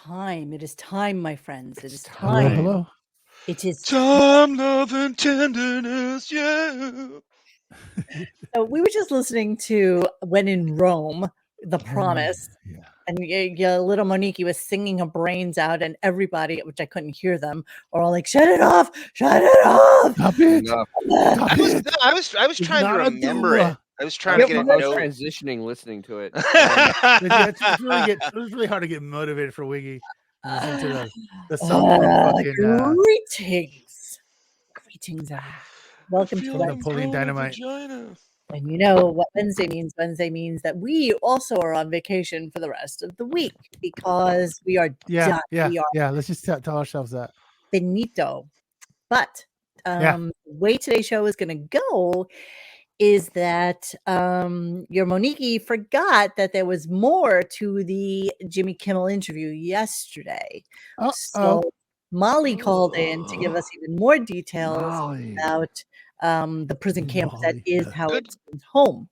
time. It is time, my friends. It is Hello, time. hello. It is Time, love, and tenderness, yeah. So we were just listening to When in Rome, The Promise. Yeah. And little Monique was singing her brains out, and everybody, which I couldn't hear them, are all like, "Shut it off! Shut it off!" Stop it! Enough. Stop it! I was It's trying to not a remember it. doula. I was trying to get I a was note. transitioning listening to it. It's really hard to get motivated for Wiggy. Listen to the song from fucking Greetings. Welcome to Napoleon Dynamite. And you know what Wednesday means? Wednesday means that we also are on vacation for the rest of the week because we are done. We are Let's just tell ourselves that. finito. But the way today's show is going to go is that your Monique forgot that there was more to the Jimmy Kimmel interview yesterday. So Molly called in to give us even more details about the prison camp that is Howard Stern's home.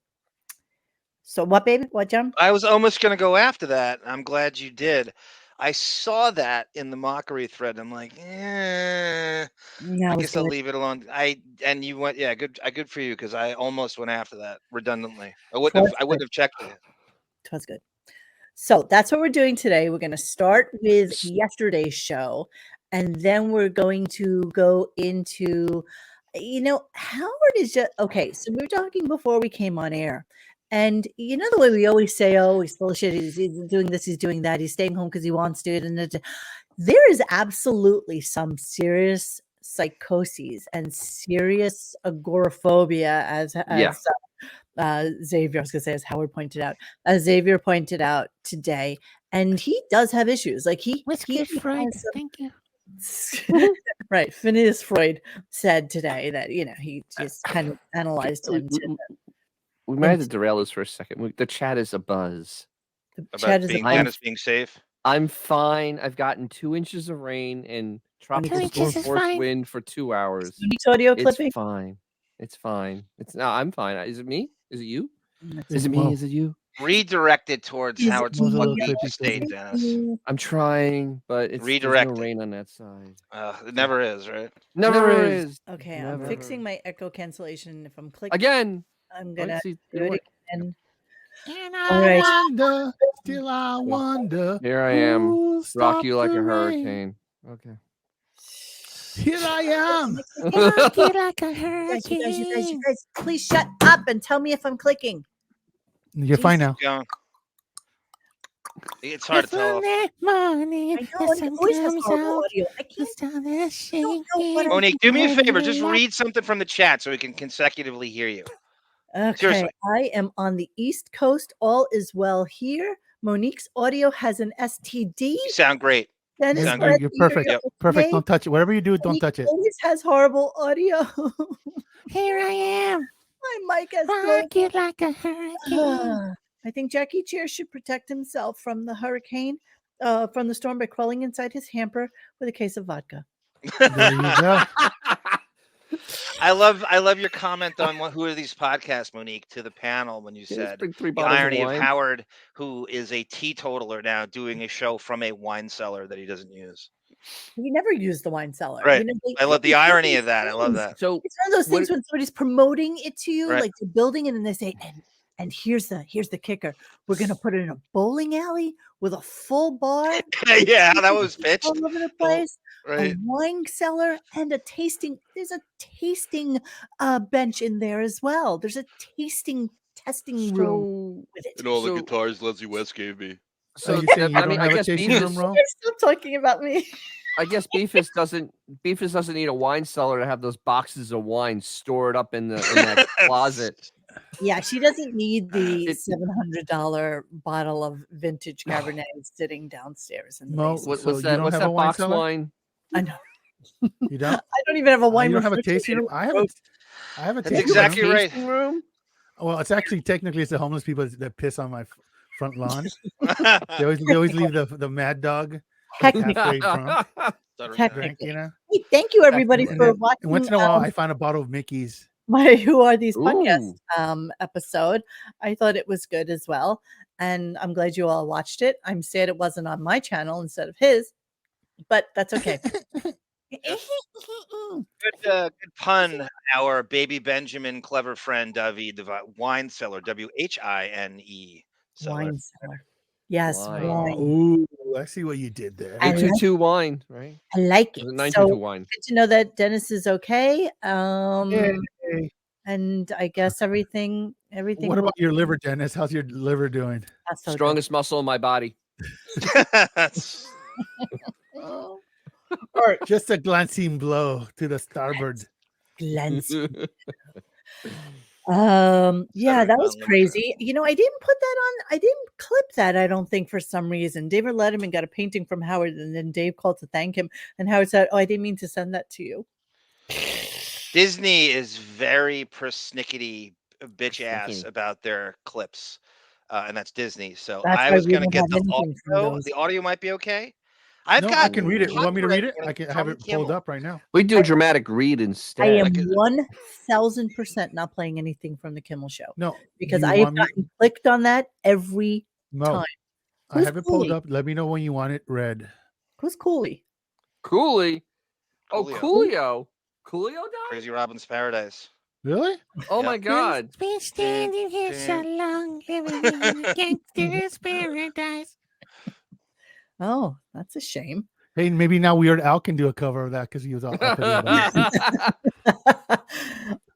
So what, baby? What, John? I was almost going to go after that. I'm glad you did. I saw that in the mockery thread. I'm like, I guess I'll leave it alone. And you went, good for you, because I almost went after that redundantly. I wouldn't have checked it. It was good. So that's what we're doing today. We're going to start with yesterday's show, and then we're going to go into, Howard is just okay. So we were talking before we came on air. And you know the way we always say, "Oh, he's full of shit. He's doing this. He's doing that. He's staying home because he wants to." And there is absolutely some serious psychoses and serious agoraphobia, as Xavier, I was going to say, as Howard pointed out, as Xavier pointed out today, and he does have issues. Like he Freud. Thank you. Right, Phineas Freud said today that he just kind of analyzed him. We might have to derail this for a second. The chat is abuzz. About Dennis being safe. I'm fine. I've gotten 2 inches of rain and tropical storm force wind for 2 hours. Audio clipping. It's fine. It's fine. I'm fine. Is it me? Is it you? Is it me? Is it you? Redirected towards Howard's fucking state, Dennis. I'm trying, but it's redirected. No rain on that side. It never is, right? Never is. Okay, I'm fixing my echo cancellation. If I'm clicking again, I'm gonna do it again. And I wonder, still I wonder. Here I am, rock you like a hurricane. Okay. Here I am. Rock you like a hurricane. You guys, please shut up and tell me if I'm clicking. You're fine now. It's hard to tell. I know, it always has horrible audio. I can't. Monique, do me a favor. Just read something from the chat so we can consecutively hear you. Okay, seriously. I am on the East Coast. All is well here. Monique's audio has an STD. You sound great. Dennis, you're perfect. Yep. Perfect. Don't touch it. Whatever you do, don't touch it. Always has horrible audio. Here I am. My mic has rock you like a hurricane. I think Jackie Chair should protect himself from the hurricane, from the storm by crawling inside his hamper with a case of vodka. There you go. I love your comment on who are these podcasts, Monique, to the panel when you said the irony of Howard, who is a teetotaler now, doing a show from a wine cellar that he doesn't use. He never used the wine cellar. Right. I love the irony of that. I love that. So it's one of those things when somebody's promoting it to you, right. like they're building it, and they say, and here's the kicker. We're gonna put it in a bowling alley with a full bar. Yeah, that was pitched all over the place. Right. A wine cellar and a tasting. There's a tasting bench in there as well. There's a testing room with it. And all the guitars Leslie West gave me. So I guess stop talking about me. I guess Beefus doesn't need a wine cellar to have those boxes of wine stored up in that closet. Yeah, she doesn't need the $700 bottle of vintage Cabernet sitting downstairs. What's that box wine? I know. You don't? I don't even have a wine room. You don't have a tasting room? I have a tasting exactly room. Right. Room? Well, it's actually technically it's the homeless people that piss on my front lawn. they always leave the mad dog halfway from. Technically. You know? Hey, thank you everybody for watching. And once in a while, I find a bottle of Mickey's my Who Are These Podcasts Ooh. episode. I thought it was good as well. And I'm glad you all watched it. I'm sad it wasn't on my channel instead of his, but that's okay. Good pun. Our baby Benjamin, clever friend David, the wine seller, WHINE. Wine cellar. Yes, Wine. wine. Ooh, I see what you did there. I like 822 wine, right? I like Or it. 922 So wine. good to know that Dennis is okay. Yay. And I guess everything What will about your liver, Dennis? How's your liver doing? that's so good. Strongest muscle in my body. All right, Just a glancing blow to the starboard. Glens. That's Yeah, that was Lemon. crazy. I didn't put that on. I didn't clip that. I don't think for some reason. David Letterman got a painting from Howard, and then Dave called to thank him, and Howard said, "Oh, I didn't mean to send that to you." Disney is very persnickety bitch ass Persnickety. about their clips, and that's Disney. So That's I why was we gonna don't get have the anything from audio. those. The audio might be okay. I've No, got I can read it. You want me to read it? copyright I can have it pulled Kimmel. up right now. We do a dramatic read I instead. am 1000% not playing anything from the Kimmel Show No, because you I have want me- gotten clicked on that every No, time. I Who's have it pulled Cooley? up. Let me know when you want it read. Who's Cooley? Cooley. Oh, Coolio. Coolio. Coolio died? Crazy Robin's Paradise. Really? Oh Yep. my God. Been standing here so long, living in a gangster's paradise. Oh, that's a shame. Hey, maybe now Weird Al can do a cover of that because he was all uppity about it.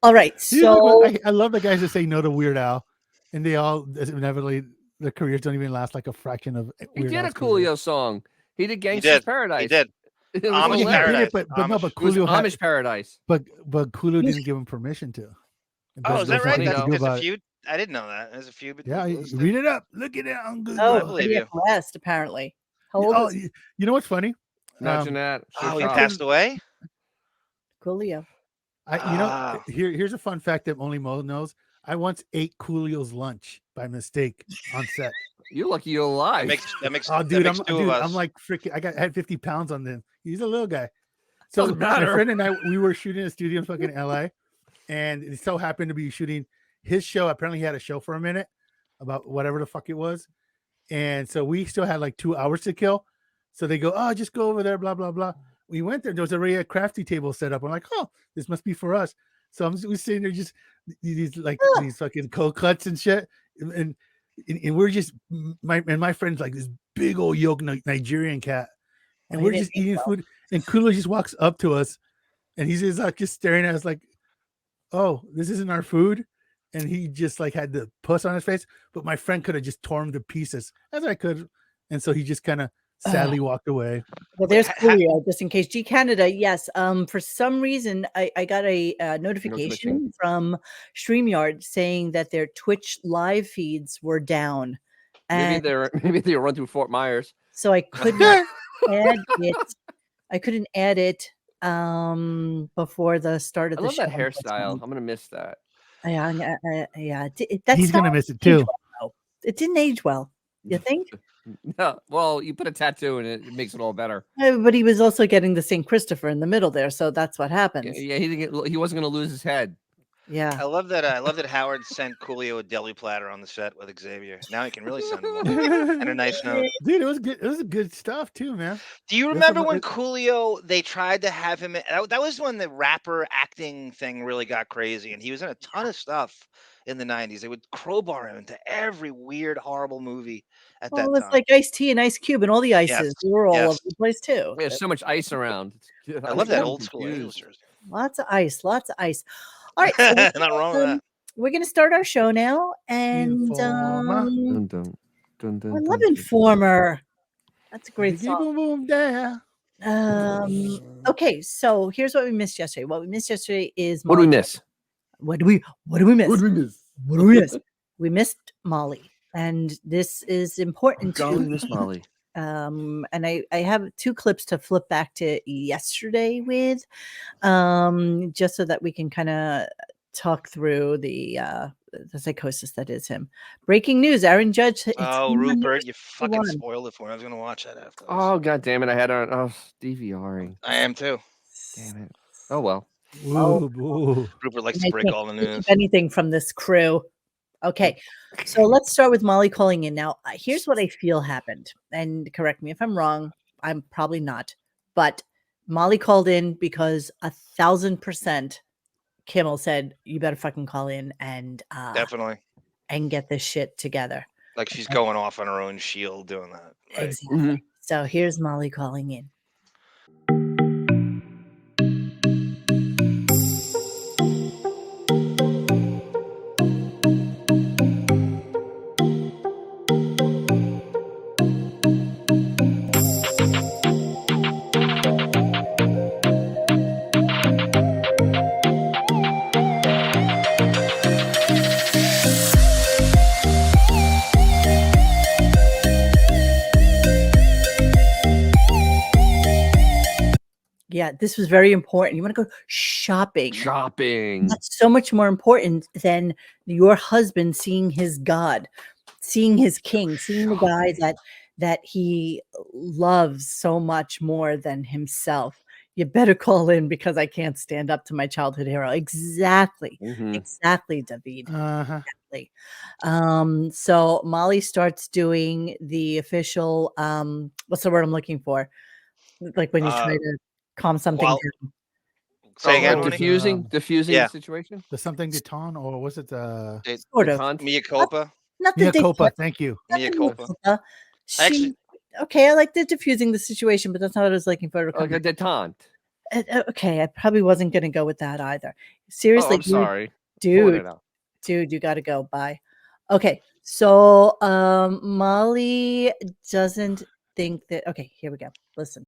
All right, You know what? so I love the guys that say no to Weird Al, and they all inevitably their careers don't even last like a fraction of He Weird did a Al's career. Coolio song. He did He Gangster's did. Paradise. He did. It was Amish Well, he hilarious. did Paradise. it, but no, Amish. but It was Coolio had, Amish Paradise. but Coolio didn't give him permission to. And Oh, is that there's right? nothing he could do There's a about it. feud. I didn't know that. There's a feud between. Yeah, those two. read it up. Look at it on Google. oh, I believe Cardiac you. Arrest, apparently. How old Oh, is you know what's funny? Imagine that. Sure Oh, he shot. passed away. Coolio? Ah. Here's a fun fact that only Mo knows. I once ate Coolio's lunch by mistake on set. You're lucky you're alive. That makes. Oh, that dude, makes two of us. I'm like freaking. I had 50 pounds on him. He's a little guy. So Doesn't my matter. friend and I, we were shooting a studio in fucking LA, and it so happened to be shooting his show. Apparently, he had a show for a minute about whatever the fuck it was, and so we still had like 2 hours to kill. So they go, oh, just go over there, blah blah blah. We went there. There was already a crafty table set up. I'm like, oh, this must be for us. So we're sitting there just these fucking cold cuts and shit, and we're just my friend's like this big old yolk Nigerian cat, and Well, we're he just didn't eat eating well. food, and Kula just walks up to us, and he's just like just staring at us like, oh, this isn't our food, and he just like had the puss on his face, but my friend could have just torn him to pieces as I could, and so he just kind of sadly walked away. Well, there's Coolio, just in case. G Canada, yes. For some reason, I got a notification from StreamYard saying that their Twitch live feeds were down. Maybe And they run through Fort Myers. so I could not add it. I couldn't add it before the start of I the love show. that hairstyle. I'm gonna miss that. Yeah. That's He's gonna miss it too. It didn't age well. You think? No, well, you put a tattoo and it makes it all better. But he was also getting the St. Christopher in the middle there, so that's what happens. Yeah, he wasn't gonna lose his head. Yeah. I love that Howard sent Coolio a deli platter on the set with Xavier. Now he can really send him one. And a nice note. Dude, it was good. It was good stuff too, man. Do you There's remember some- when Coolio, they tried to have him? That was when the rapper acting thing really got crazy, and he was in a ton of stuff in the 90s. They would crowbar him into every weird, horrible movie at Well, that it was time. like Ice-T and Ice Cube and all the ices. Yes, They were all yes. over the place too. There's so much ice around. I love that old school Angels jersey. Lots of ice. Lots of ice. All right. So Not wrong with that. we're going to start our show now. And Informer. Dun, dun, dun, dun, I love dun, dun. Informer. That's a great Biggie song. boom boom there. Okay, so here's what we missed yesterday. What we missed yesterday is What do we Molly. miss? What do we miss? What do we miss? What do we miss? We missed Molly. And this is important Golly, to Miss Molly. and I have two clips to flip back to yesterday with, just so that we can kind of talk through the psychosis that is him. Breaking news: Aaron Judge. Oh, Rupert, you fucking 61. spoiled it for me. I was gonna watch that after. Oh god damn it! I had on DVRing. I am too. Damn it. Oh well. Oh, Ooh. Rupert likes to they break can't all the keep news. anything from this crew. Okay, so let's start with Molly calling in. Now, here's what I feel happened, and correct me if I'm wrong. I'm probably not, but Molly called in because 1,000% Kimmel said, "You better fucking call in and Definitely. get this shit together." Like she's going off on her own shield doing that. Right. Exactly. Mhm. So here's Molly calling in. Yeah, this was very important. You want to go shopping. Shopping. That's so much more important than your husband seeing his God, seeing his king, seeing the guy that he loves so much more than himself. You better call in because I can't stand up to my childhood hero. Exactly. Mhm. Exactly, David. Uh-huh. Exactly. So Molly starts doing the official what's the word I'm looking for? Like when you try to calm something Well, down. say again, Oh, Ronnie? diffusing Yeah. the situation. The something deton, or was it Sort of. Detente? Mea culpa. Not the Mia Copa? detente, Thank you. not Mea the mea culpa. culpa. Actually- Okay, I like the diffusing the situation, but that's not what I was looking for to come Like a back. detente. Okay, I probably wasn't gonna go with that either. Oh, Seriously, I'm sorry. Pulling it out. dude, you gotta go. Bye. Okay, so Molly doesn't think that. Okay, here we go. Listen.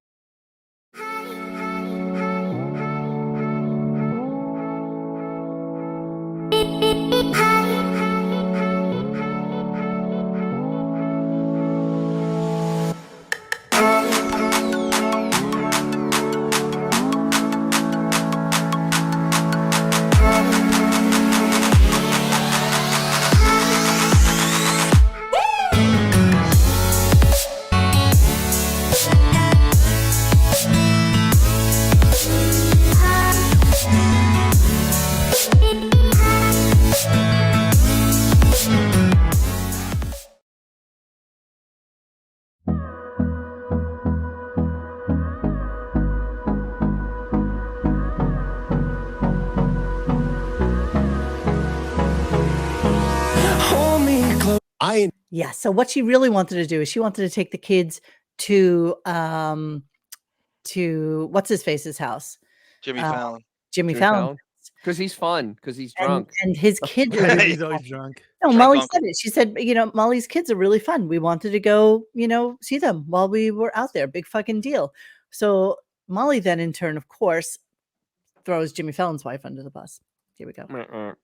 Yeah, so what she really wanted to do is she wanted to take the kids to what's his face's house? Jimmy Fallon. Jimmy Fallon. Because he's fun. Because he's drunk. And his kids are Yeah, really he's always drunk. No, Drunk Molly uncle. said it. She said, Molly's kids are really fun. We wanted to go, see them while we were out there. Big fucking deal. So Molly then in turn, of course, throws Jimmy Fallon's wife under the bus. Here we go.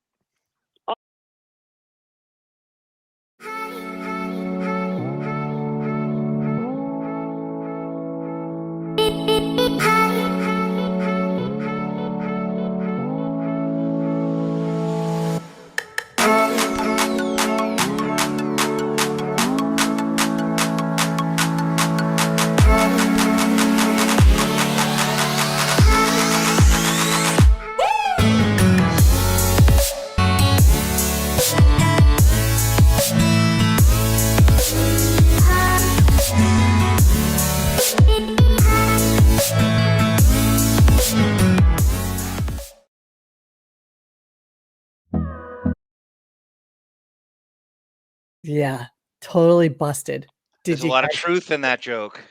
Yeah, totally busted. There's a lot of truth in that joke.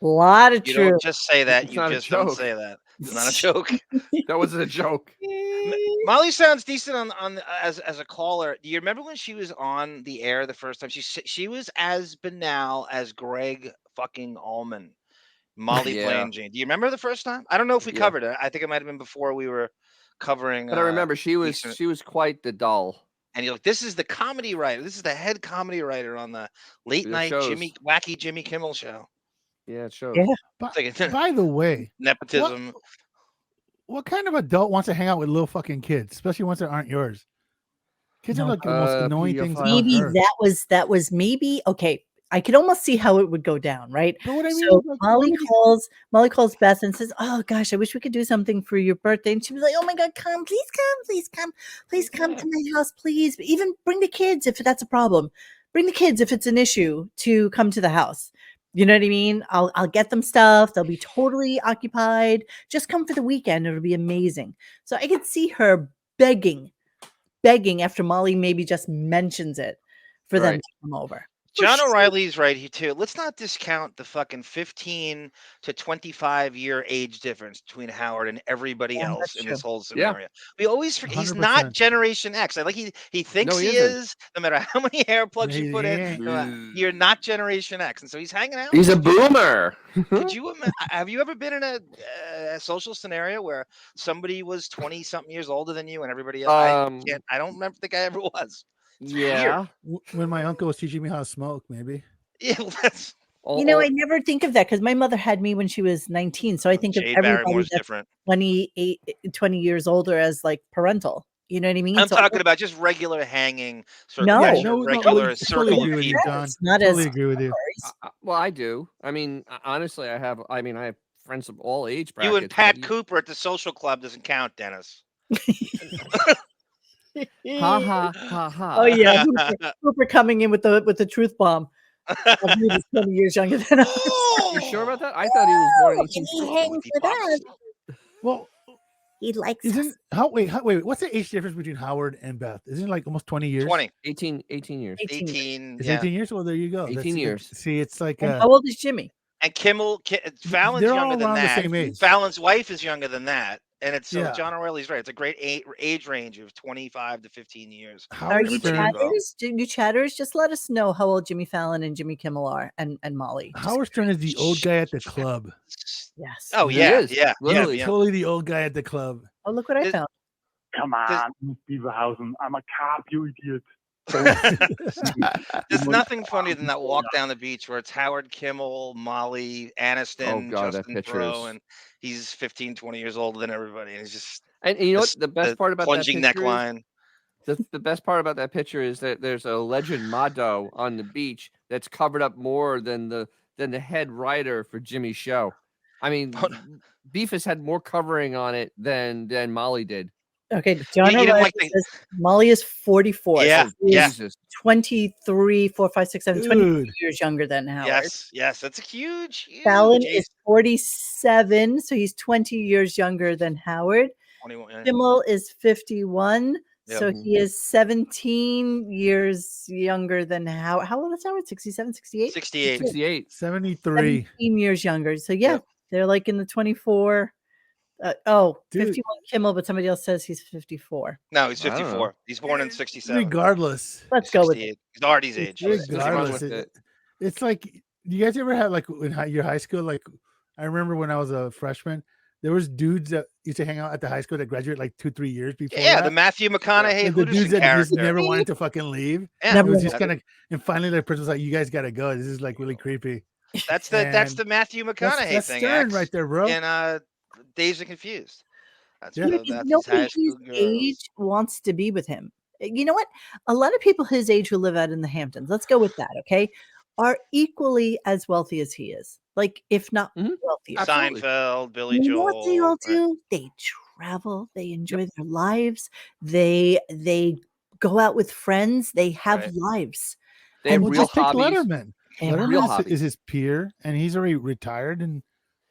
A lot of You truth. don't just say that. It's You not a just don't joke. say that. It's not a joke. That wasn't a joke. Molly sounds decent as a caller. Do you remember when she was on the air the first time? She was as banal as Greg fucking Allman. Molly Yeah. playing Jane. Do you remember the first time? I don't know if we Yeah. covered it. I think it might have been before we were covering. But I remember she was quite the doll. And you're like, this is the comedy writer. This is the head comedy writer on the late night shows. wacky Jimmy Kimmel show. Yeah, it shows. Yeah. By the way, Nepotism. what kind of adult wants to hang out with little fucking kids, especially ones that aren't yours? Kids are like the most annoying things on Maybe earth. that was maybe okay. I could almost see how it would go down, right? But what I mean So is, like, why would you- Molly calls Beth and says, "Oh gosh, I wish we could do something for your birthday." And she was like, "Oh my God, come, please come, please come, please come to my house, please. Even bring the kids if that's a problem. Bring the kids if it's an issue to come to the house. You know what I mean? I'll get them stuff. They'll be totally occupied. Just come for the weekend. It'll be amazing." So I could see her begging after Molly maybe just mentions it for them Right. to come over. John sure. O'Reilly's right here too. Let's not discount the fucking 15 to 25-year age difference between Howard and everybody Yeah, else that's in true. this whole Yeah. scenario. We always forget he's not 100%. Generation X. Like he thinks No, he he isn't. is, no matter how many hair plugs you He put in, ain't. you're not Generation X. And so he's hanging out. He's a with you. boomer. Could you have you ever been in a social scenario where somebody was 20 something years older than you and everybody else? I don't remember think I ever was. It's weird. Yeah. When my uncle was teaching me how to smoke, maybe. Yeah, well, that's You know, I never think of that because my mother had me when she was 19. So I think of Jay everybody Barrymore's that's different. 20 years older as like parental. You know what I mean? I'm So talking about just regular hanging No. Yeah, circumvention, no, regular I circle totally of agree with you, people. John. it's not Totally as agree with you. Well, I do. I mean, honestly, I have friends of all age brackets. You and Pat Cooper at the social club doesn't count, Dennis. Ha ha ha ha. Oh yeah, Cooper coming in with the truth bomb. I believe he's 20 years younger than us. You sure about that? I thought he was born in And he 1860. hangs with us. Well, He likes us. isn't wait, what's the age difference between Howard and Beth? Isn't it like almost 20 years? 20, 18 years. 18, It's yeah. 18 years. Well, there you go. 18 years. See, it's like And how old is Jimmy? And Fallon's they're all younger than around the that. same age. Fallon's wife is younger than that. And it's so Yeah. John O'Reilly's right. It's a great age range of 25 to 15 years. Are Howard you Stern. chatters? Do you chatters? Just let us know how old Jimmy Fallon and Jimmy Kimmel are, and Molly. Just- Howard Stern is the old guy at the club. yes. Oh He yeah, is, yeah, literally. yeah. Totally the old guy at the club. Oh, look what I Does- found. Come on, Beaverhausen. I'm a cop, you idiot. There's nothing funnier than that walk down the beach where it's Howard Kimmel, Molly, Aniston, God, that Justin picture Thoreau, is- and he's 15, 20 years older than everybody. And he's just And you know what? The best part about that plunging picture is, neckline. the best part about that picture is that there's a legend motto on the beach that's covered up more than the head writer for Jimmy's show. I mean, Beefus had more covering on it than Molly did. Okay, John You didn't O'Reilly like the- says Molly is 44. Yeah, so he is Jesus. 23, 4, 5, 6, 7, 22 Dude. years younger than Howard. Yes, that's a huge. Fallon age. is 47, so he's 20 years younger than Howard. 21. Yeah. Kimmel is 51, so Yep. he is 17 years younger than Howard. How old is Howard? 67, 68? 68. 68. 73. 17 years younger. So yeah, Yep. they're like in the 24. Dude. 51 Kimmel, but somebody else says he's 54. No, he's I don't 54. know. He's born in 67. Regardless. Let's go with it. 68. He's Artie's age. Let's run Regardless. with it. It's like, you guys ever had like in your high school? Like, I remember when I was a freshman, there was dudes that used to hang out at the high school that graduated like 2-3 years before. Yeah, that. the Matthew McConaughey Like, the dudes Hooterson that character. just never wanted to fucking leave. Yeah, It was just that- kind of, and finally the person was like, "You guys gotta go. This is like really creepy." that's the and Matthew McConaughey That's thing. Stern X, right there, bro. in Dazed and Confused. That's Yeah. what Because that's his nobody high his school girls. age wants to be with him. You know what? A lot of people his age who live out in the Hamptons, let's go with that, okay, are equally as wealthy as he is. Like, if not Mhm. wealthier. Absolutely. Seinfeld, Billy You Joel. know what they all right. do? They travel, they enjoy their lives, they go out with friends, they have Right. lives. They have And Well, real just take hobbies. Letterman. They have Letterman real is hobbies. his peer, and he's already retired, and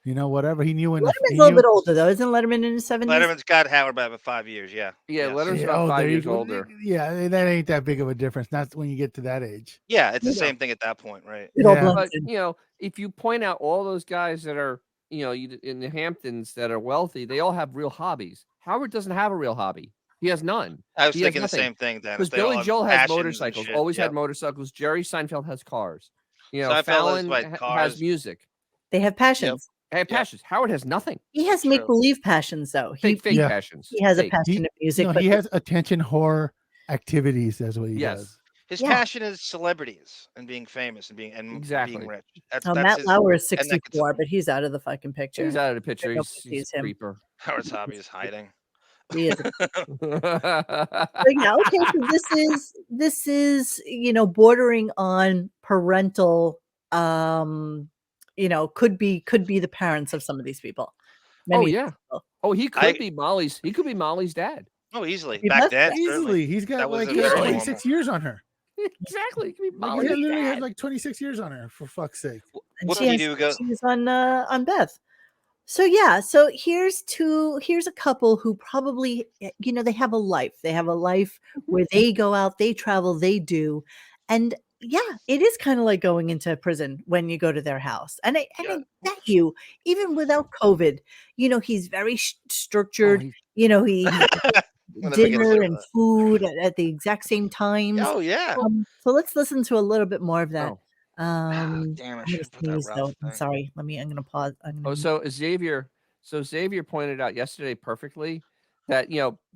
whatever he knew when Letterman's he a little knew- bit older though. Isn't Letterman in his 70s? Letterman's got Howard by about 5 years. Yeah. Yeah, Yes. Letterman's Yeah, about 5 there you years go. older. Yeah, that ain't that big of a difference. Not when you get to that age. Yeah, it's the Yeah. same thing at that point, right? It all Yeah. blends But in. if you point out all those guys that are in the Hamptons that are wealthy, they all have real hobbies. Howard doesn't have a real hobby. He has none. I was He has thinking the nothing. same thing, Dennis. Because They all Billy have Joel has passions and motorcycles, shit. always Yep. had motorcycles. Jerry Seinfeld has cars. Seinfeld Fallon has, has cars. music. They have passions. They have passions. Howard has nothing. He has True. make believe passions though. Fake Yeah. passions. He has a Fake. passion of music, No, but he has attention horror activities. That's what he Yes. does. His Yeah. passion is celebrities and being famous and being Exactly. rich. That's Matt his, Lauer is and that gets- 64, but he's out of the fucking picture. He's out of the picture. Nobody He's sees a him. creeper. Howard's hobby is hiding. He is. Yeah, okay. So this is bordering on parental. Could be the parents of some of these people. Oh Many of yeah. these people. Oh, he could be Molly's. He could be Molly's dad. Oh, easily. He Back does then, that. certainly. Easily. He's got That was like a he has very 26 normal. years on her. Exactly. He could be Like Molly's he literally has dad. like 26 years on her, for fuck's sake. And What she did has you go? she's on Beth. So yeah, so here's a couple who probably they have a life. They have a life where they go out, they travel, they do. And yeah, it is kind of like going into prison when you go to their house. And Yeah. I bet you, even without COVID, he's very Oh, structured. he, He I'll never forget dinner some and of that. food at the exact same times. Oh yeah. So let's listen to a little bit more of that. oh. Damn, I I'm gonna should put that sneeze though. Ralph I'm thing. sorry. I'm gonna pause. Oh, so Xavier pointed out yesterday perfectly that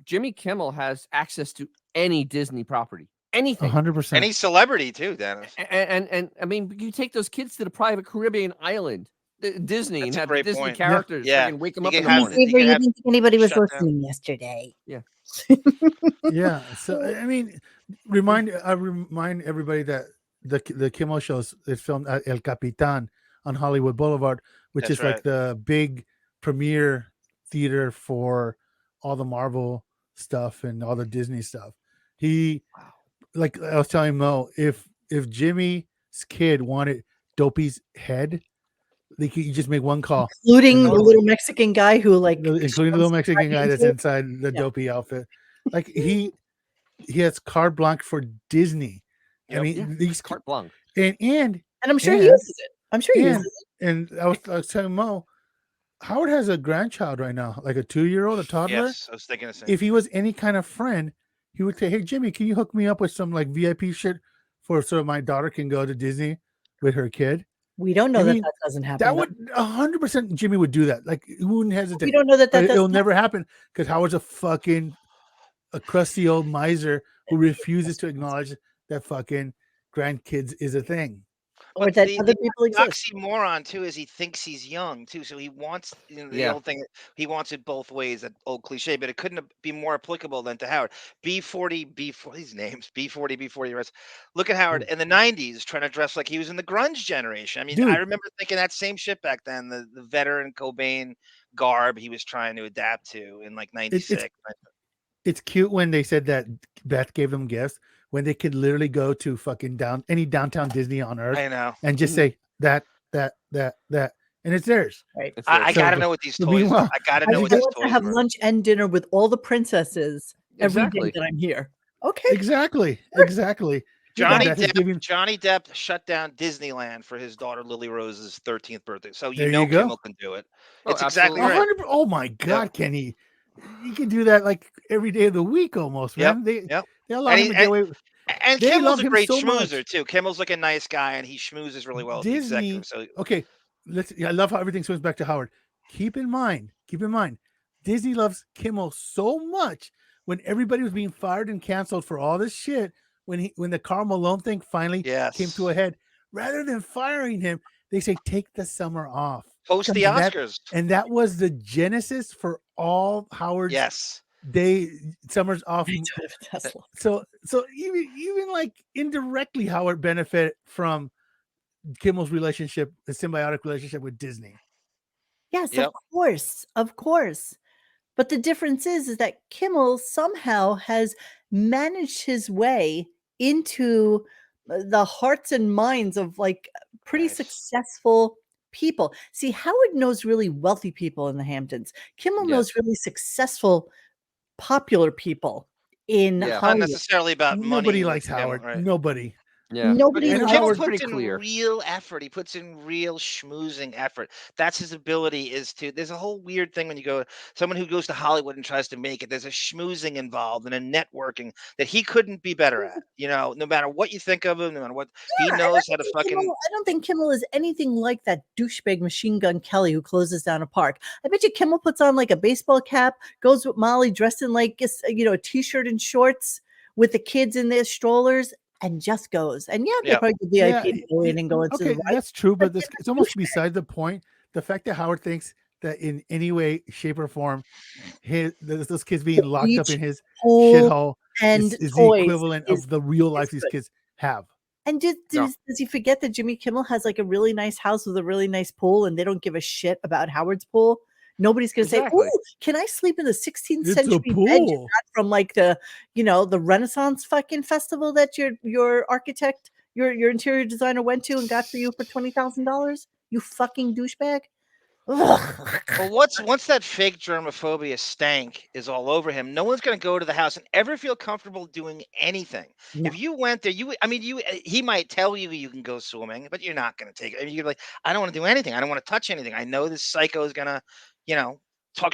Jimmy Kimmel has access to any Disney property, anything. 100%. Any celebrity too, Dennis. And I mean, you take those kids to the private Caribbean island, Disney, That's and a have the great Disney point. characters Yeah. freaking wake them You up in can the have morning. the- you can have didn't think anybody was shut down. listening yesterday. Yeah. Yeah. So I mean, remind everybody that the Kimmel shows is filmed at El Capitan on Hollywood Boulevard, which That's is like right. the big premiere theater for all the Marvel stuff and all the Disney stuff. He, like I was telling Mo, if Jimmy's kid wanted Dopey's head, they could just make one call, Including and the little Mexican guy who including the little Mexican guy that's into it. inside the Yeah. Dopey outfit. Like he has carte blanche for Disney. I Yep. mean, Yeah, these carte blanche. and And I'm sure he and- uses it. I'm sure he uses it. and I was telling Mo, Howard has a grandchild right now, like a 2-year-old, a toddler. Yes, I was thinking the same. If he was any kind of friend, he would say, "Hey Jimmy, can you hook me up with some like VIP shit so my daughter can go to Disney with her kid?" We don't know I that mean, doesn't happen. That though. would 100% Jimmy would do that. Like he wouldn't hesitate. We don't know that But it'll doesn't never happen because Howard's a crusty old miser who refuses to acknowledge that fucking grandkids is a thing. Or But that the other people exist. oxymoron too is he thinks he's young too, so he wants the Yeah. old thing. He wants it both ways. That old cliche, but it couldn't be more applicable than to Howard. B40, B40. These names, B40, B40. Rest. Look at Howard in the '90s trying to dress like he was in the grunge generation. I mean, Dude. I remember thinking that same shit back then. The veteran Cobain garb he was trying to adapt to in like '96. It's cute when they said that Beth gave them gifts when they could literally go to fucking any downtown Disney on earth I know. and just say that, and it's theirs. Right. It's I there. gotta So, know what these so toys are. meanwhile, I gotta I know what these want to toys have are. lunch and dinner with all the princesses every Exactly. day that I'm here. Okay. Exactly. Johnny Beth is giving- Johnny Depp shut down Disneyland for his daughter Lily Rose's 13th birthday. So There you go. Kimmel can do it. Oh, It's exactly absolutely. right. 100. Oh my God, Kenny, you can do that like every day of the week almost, man. They allow And him he- to get away. And They Kimmel's love a him great so schmoozer much. too. Kimmel's like a nice guy, and he schmoozes really well. With the Disney. executive. So Okay, I love how everything swims back to Howard. Keep in mind, Disney loves Kimmel so much. When everybody was being fired and canceled for all this shit, when the Karl Malone thing finally came to a head, rather than firing him, they say take the summer off. post the And Oscars. that was the genesis for all Howard's summers off. Tesla. So even like indirectly, Howard benefit from Kimmel's relationship, the symbiotic relationship with Disney. Yes, Yep. of course. But the difference is that Kimmel somehow has managed his way into the hearts and minds of like pretty Nice. successful people. See, Howard knows really wealthy people in the Hamptons. Kimmel knows really successful, popular people in Yeah. Not Hollywood. necessarily about money. Nobody with likes Kimmel, Howard. right? Nobody. Yeah. Nobody But likes Kimmel Howard's puts pretty in clear. real effort. He puts in real schmoozing effort. That's his ability. There's a whole weird thing when you go someone who goes to Hollywood and tries to make it. There's a schmoozing involved and a networking that he couldn't be better at. No matter what you think of him, no matter what he knows how to fucking. I don't think Kimmel is anything like that douchebag Machine Gun Kelly who closes down a park. I bet you Kimmel puts on like a baseball cap, goes with Molly dressed in like a t-shirt and shorts with the kids in their strollers, and just goes. And they probably do VIP go in and go into the ride. That's true, but it's almost beside the point. The fact that Howard thinks that in any way, shape, or form, those kids being locked up in his pool, shithole and is the toys equivalent is of the real life these good. kids have. And does he forget that Jimmy Kimmel has like a really nice house with a really nice pool, and they don't give a shit about Howard's pool? Nobody's gonna say, Exactly. "Oh, can I sleep in the 16th It's a century bed you pool. got from like the the Renaissance fucking festival that your architect, your interior designer went to and got for you for $20,000? You fucking douchebag." Ugh. Well, once that fake germophobia stank is all over him, no one's going to go to the house and ever feel comfortable doing anything. No. If you went there, he might tell you you can go swimming, but you're not going to take it. I mean, you're like, I don't want to do anything. I don't want to touch anything. I know this psycho is going to, talk.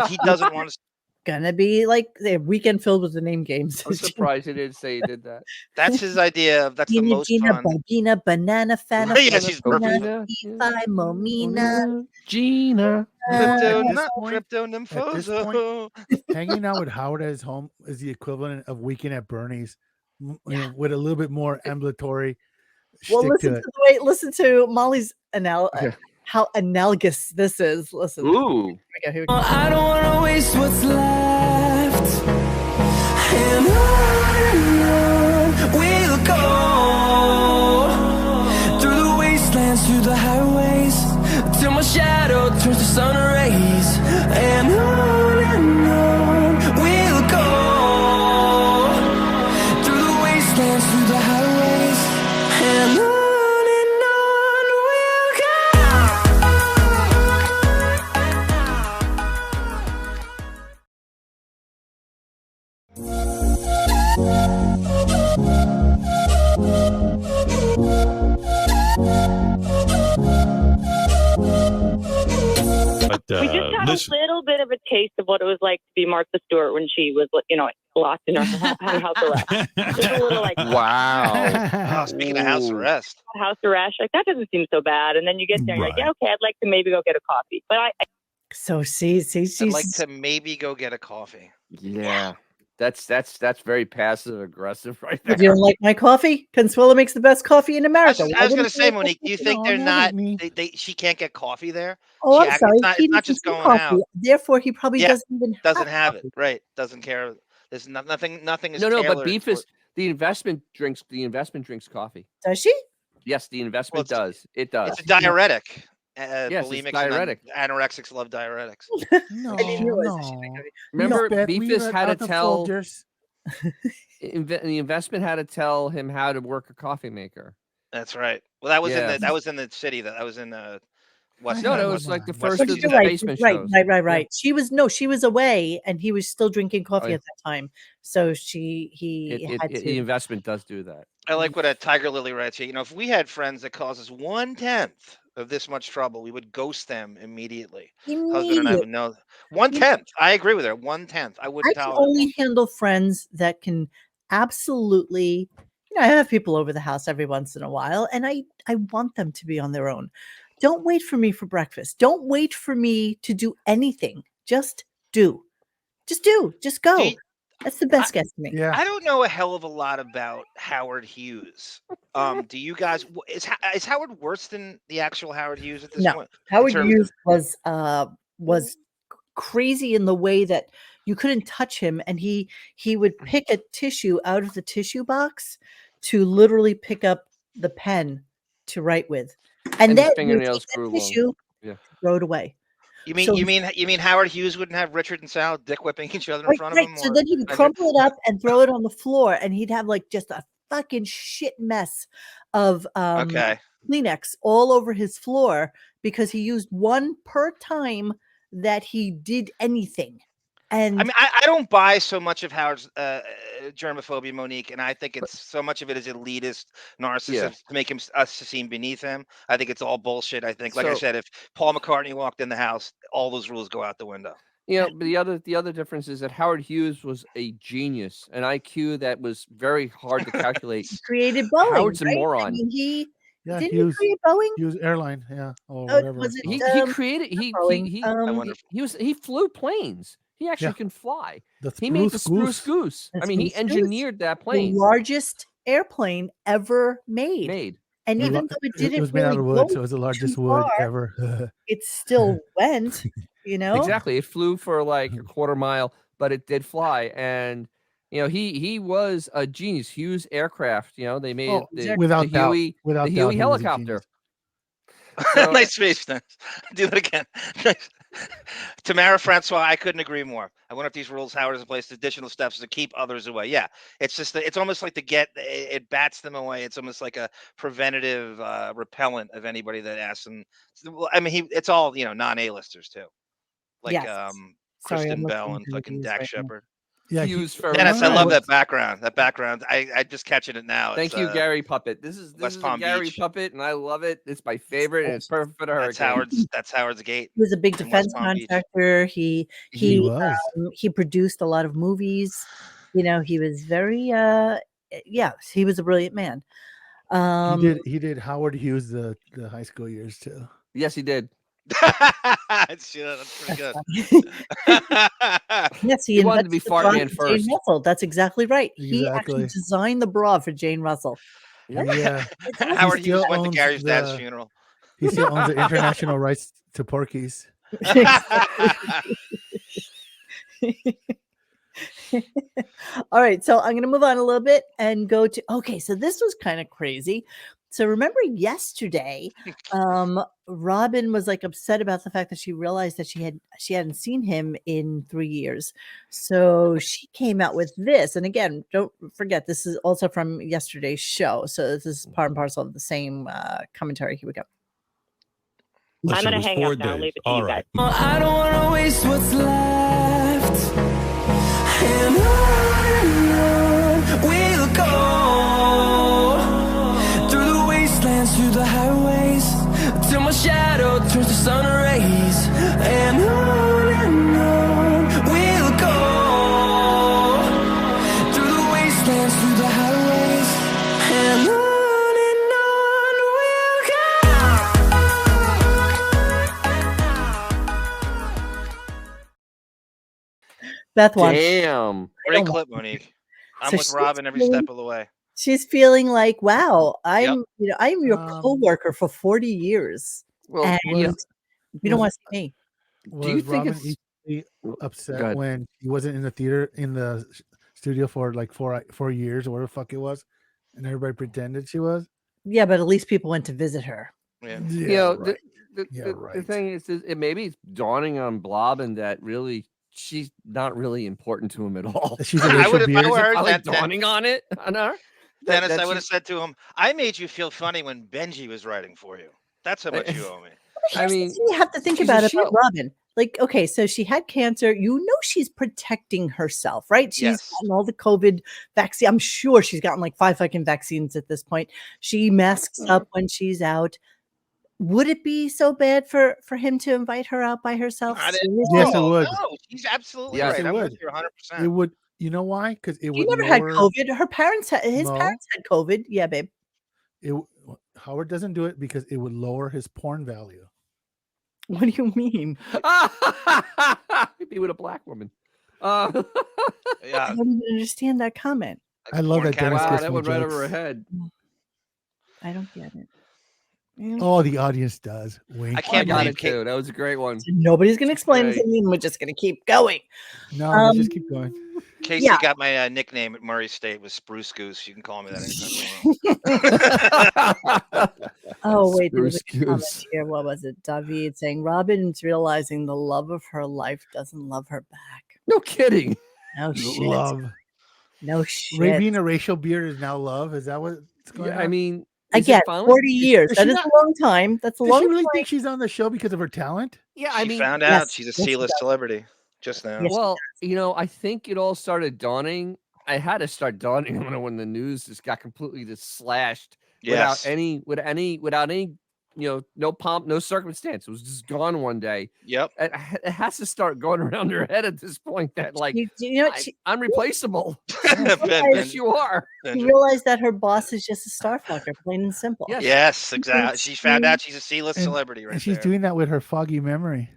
He doesn't want to. Gonna be like the weekend filled with the name games. I'm surprised he didn't say he did that. That's his idea. That's the most fun. Bogina, banana, fana, Yes, he's perfect. Phi, Momina, Gina. Crypto At this nymphoso. Hanging out with Howard at his home is the equivalent of weekend at Bernie's, with a little bit more ambulatory Well, shtick to it. listen to Molly's how analogous this is. Listen. Ooh. Here we go. I don't wanna waste what's left, and on we'll go through the wastelands, through the highways, till my shadow turns to sun rays, and on we'll go through the wastelands, through the highways, and on we'll go. But We just had listen, a little bit of a taste of what it was like to be Martha Stewart when she was, locked in her house arrest. Just a little like, Wow. Oh, speaking of house Ooh. arrest, house arrest. Like, that doesn't seem so bad. And then you get there and you're like, Right. yeah, okay, I'd like to maybe go get a coffee. But So she's I'd like to maybe go get a coffee. Yeah. That's very passive aggressive right You there. don't like my coffee? Consuelo makes the best coffee in America. I was going to Why say, wouldn't you Monique, do you think No, they're that not? ain't me. She can't get coffee there. Oh, She I'm act- sorry. It's not just doesn't going coffee. out. Therefore, he probably Yeah, doesn't have it. coffee. Right? Doesn't care. There's nothing is No, but tailored beef for- is the investment drinks coffee. Does she? Yes, the investment does. It does. It's a diuretic. Yes, it's bulimics diuretic. and anorexics love diuretics. No, I didn't realize that no. she did. Remember, We Beefus let had to other tell soldiers. the investment had to tell him how to work a coffee maker. That's right. Well, that was Yeah. that was in the city. That was in West. No, I that have was one like the more. first But of you're the right. basement Right. shows. Right. She was away, and he was still drinking coffee yeah. at that time. So he had to. The investment does do that. I like what a Tiger Lily writes here. If we had friends that caused us 1/10 of this much trouble, we would ghost them immediately. Husband and I would know. 1/10. I agree with her. 1/10. I I wouldn't can tolerate. only handle friends that can absolutely. I have people over the house every once in a while, and I want them to be on their own. Don't wait for me for breakfast. Don't wait for me to do anything. Just do. Just do. Just go. Do you- That's the best guess to me. Yeah. I don't know a hell of a lot about Howard Hughes. Do you guys? Is Howard worse than the actual Howard Hughes at this No. point? Howard terms Hughes was crazy in the way that you couldn't touch him, and he would pick a tissue out of the tissue box to literally pick up the pen to write with, and And his then he would fingernails take that grew long. tissue, Yeah. throw it away. You mean So- you mean Howard Hughes wouldn't have Richard and Sal dick whipping each other in Right, front right. of him? So or- then he would crumple it up and throw it on the floor, and he'd have like just a fucking shit mess of Okay. Kleenex all over his floor because he used one per time that he did anything. And I mean, I don't buy so much of Howard's germophobia, Monique, and I think it's so much of it is elitist narcissist to make us to seem beneath him. I think it's all bullshit. I think, like I So- said, if Paul McCartney walked in the house, all those rules go out the window. But the other difference is that Howard Hughes was a genius, an IQ that was very hard to calculate. he created Boeing. Howard's a right? moron. I mean, he Yeah, didn't Hughes. he create Boeing? Hughes Airline, yeah, or Oh, whatever. was it's it, called. He created Boeing. I wonder if he flew planes. He actually Yeah. can fly. The He made the Spruce Spruce Goose. The I mean, he Spruce Goose? engineered that the plane. largest airplane ever made. And A lo- even though it didn't was made out really of wood, go so it was the largest too wood far, ever. it still went, you know? Exactly. It flew for like a quarter mile, but it did fly. And he was a genius. Hughes Aircraft. They made Oh, the without doubt, Huey without the doubt, Huey he was a genius. helicopter. So, Nice face. Nice. Do that again. Nice. Tamara Francois, I couldn't agree more. I wonder if these rules, Howard, is in place additional steps to keep others away. Yeah, it's just it's almost like it bats them away. It's almost like a preventative repellent of anybody that asks them. I mean, it's all non-A-listers too, like Yes. Sorry, I'm Kristen Bell looking and at fucking these Dak right now. Shepard. Yeah, Hughes for Dennis, I no, love what- that background. That background, I just catching it now. Thank It's, you, Gary Puppet. This West is a Palm Gary Beach. Puppet, and I love it. It's my favorite, and it's perfect for the hurricane. That's Howard's gate. He was a big in West defense Palm Beach. contractor. he He was. he produced a lot of movies. He was very he was a brilliant man. He did Howard Hughes the high school years too. Yes, he did. That's pretty good. Yes, He wanted to invented be the Fart bra Man for first. Jane Russell. That's exactly right. He actually Exactly. designed the bra for Jane Russell. Yeah, Howard still Hughes went to owns Gary's dad's the- funeral. he still owns the international rights to Porky's. All right, so I'm going to move on a little bit and go to so this was kind of crazy. So remember yesterday, Robin was like upset about the fact that she realized that she hadn't seen him in 3 years. So she came out with this, and again, don't forget this is also from yesterday's show. So this is part and parcel of the same commentary. Here we go. I'm going to hang up now. Leave it to you guys. I don't wanna waste what's left, and on we'll go through the wastelands, through the highways, till my shadow turns to sun rays, and on we'll go through the wastelands, through the highways, and on we'll go. Beth wants. Damn. Great clip, Monique. I'm So with she's Robin every feeling- step of the way. She's feeling like, wow, I'm your Um, coworker for 40 years, Well, and yeah. you don't want to see me. Was Do you think Robin it's- equally Go upset ahead. when he wasn't in the theater in the studio for like 4 years or whatever the fuck it was, and everybody pretended she was? Yeah, but at least people went to visit her. Yeah. Right. The right. thing is, it maybe it's dawning on Blobbin that really she's not really important to him at all. She's a I racial would have beard. heard Finally that. dawning on it on her. Dennis, that I would have she's- said to him, I made you feel funny when Benji was writing for you. That's how much you owe me. I Here's the mean, thing you have to think she's a about shield. Robin. Like, okay, so she had cancer. She's protecting herself, right? She's Yes. gotten all the COVID vaccine. I'm sure she's gotten like 5 fucking vaccines at this point. She masks up when she's out. Would it be so bad for him to invite her out by herself? Not at Seriously? Yes, it all. would. No, she's absolutely Yes, right. it I'm would. with you 100%. It would. You know why? Because it He would never had lower. COVID. Her parents his No. parents had COVID. Yeah, babe. Howard doesn't do it because it would lower his porn value. What do you mean? be with a black woman. I Yeah. don't even understand that comment. I love porn that Dennis Wow, gets that me went right jokes. over her head. I don't get it. Oh, the audience does. Wink. I I can't got believe it too. That was a great one. Nobody's going to explain it Great. to me, and we're just going to keep going. No, let's just keep going. Casey Yeah. got my nickname at Murray State was Spruce Goose. You can call me that anytime you want. Oh, wait, there was a Spruce comment Goose. here. What was it? David saying, Robin's realizing the love of her life doesn't love her back. No kidding. No shit. Love. No shit. Ray being a racial beard is now love. Is that what's going Yeah, on? I mean, is Again, it finally? 40 years. is That she is not- a long time. That's a Does long she really time. think she's on the show because of her talent? Yeah, She I mean, found yes, out she's a yes, she C-list does. celebrity just now. Yes, she well, I think it all started dawning. I had to start dawning when the news just got completely just slashed Yes. without any, no pomp, no circumstance. It was just gone one day. Yep. It has to start going around her head at this point that like You know what? I'm replaceable. Ben, Yes, you are. She realized that her boss is just a star fucker, plain and simple. Yes. Yes, exactly. She found out she's a C-list And- celebrity right And she's there. doing that with her foggy memory.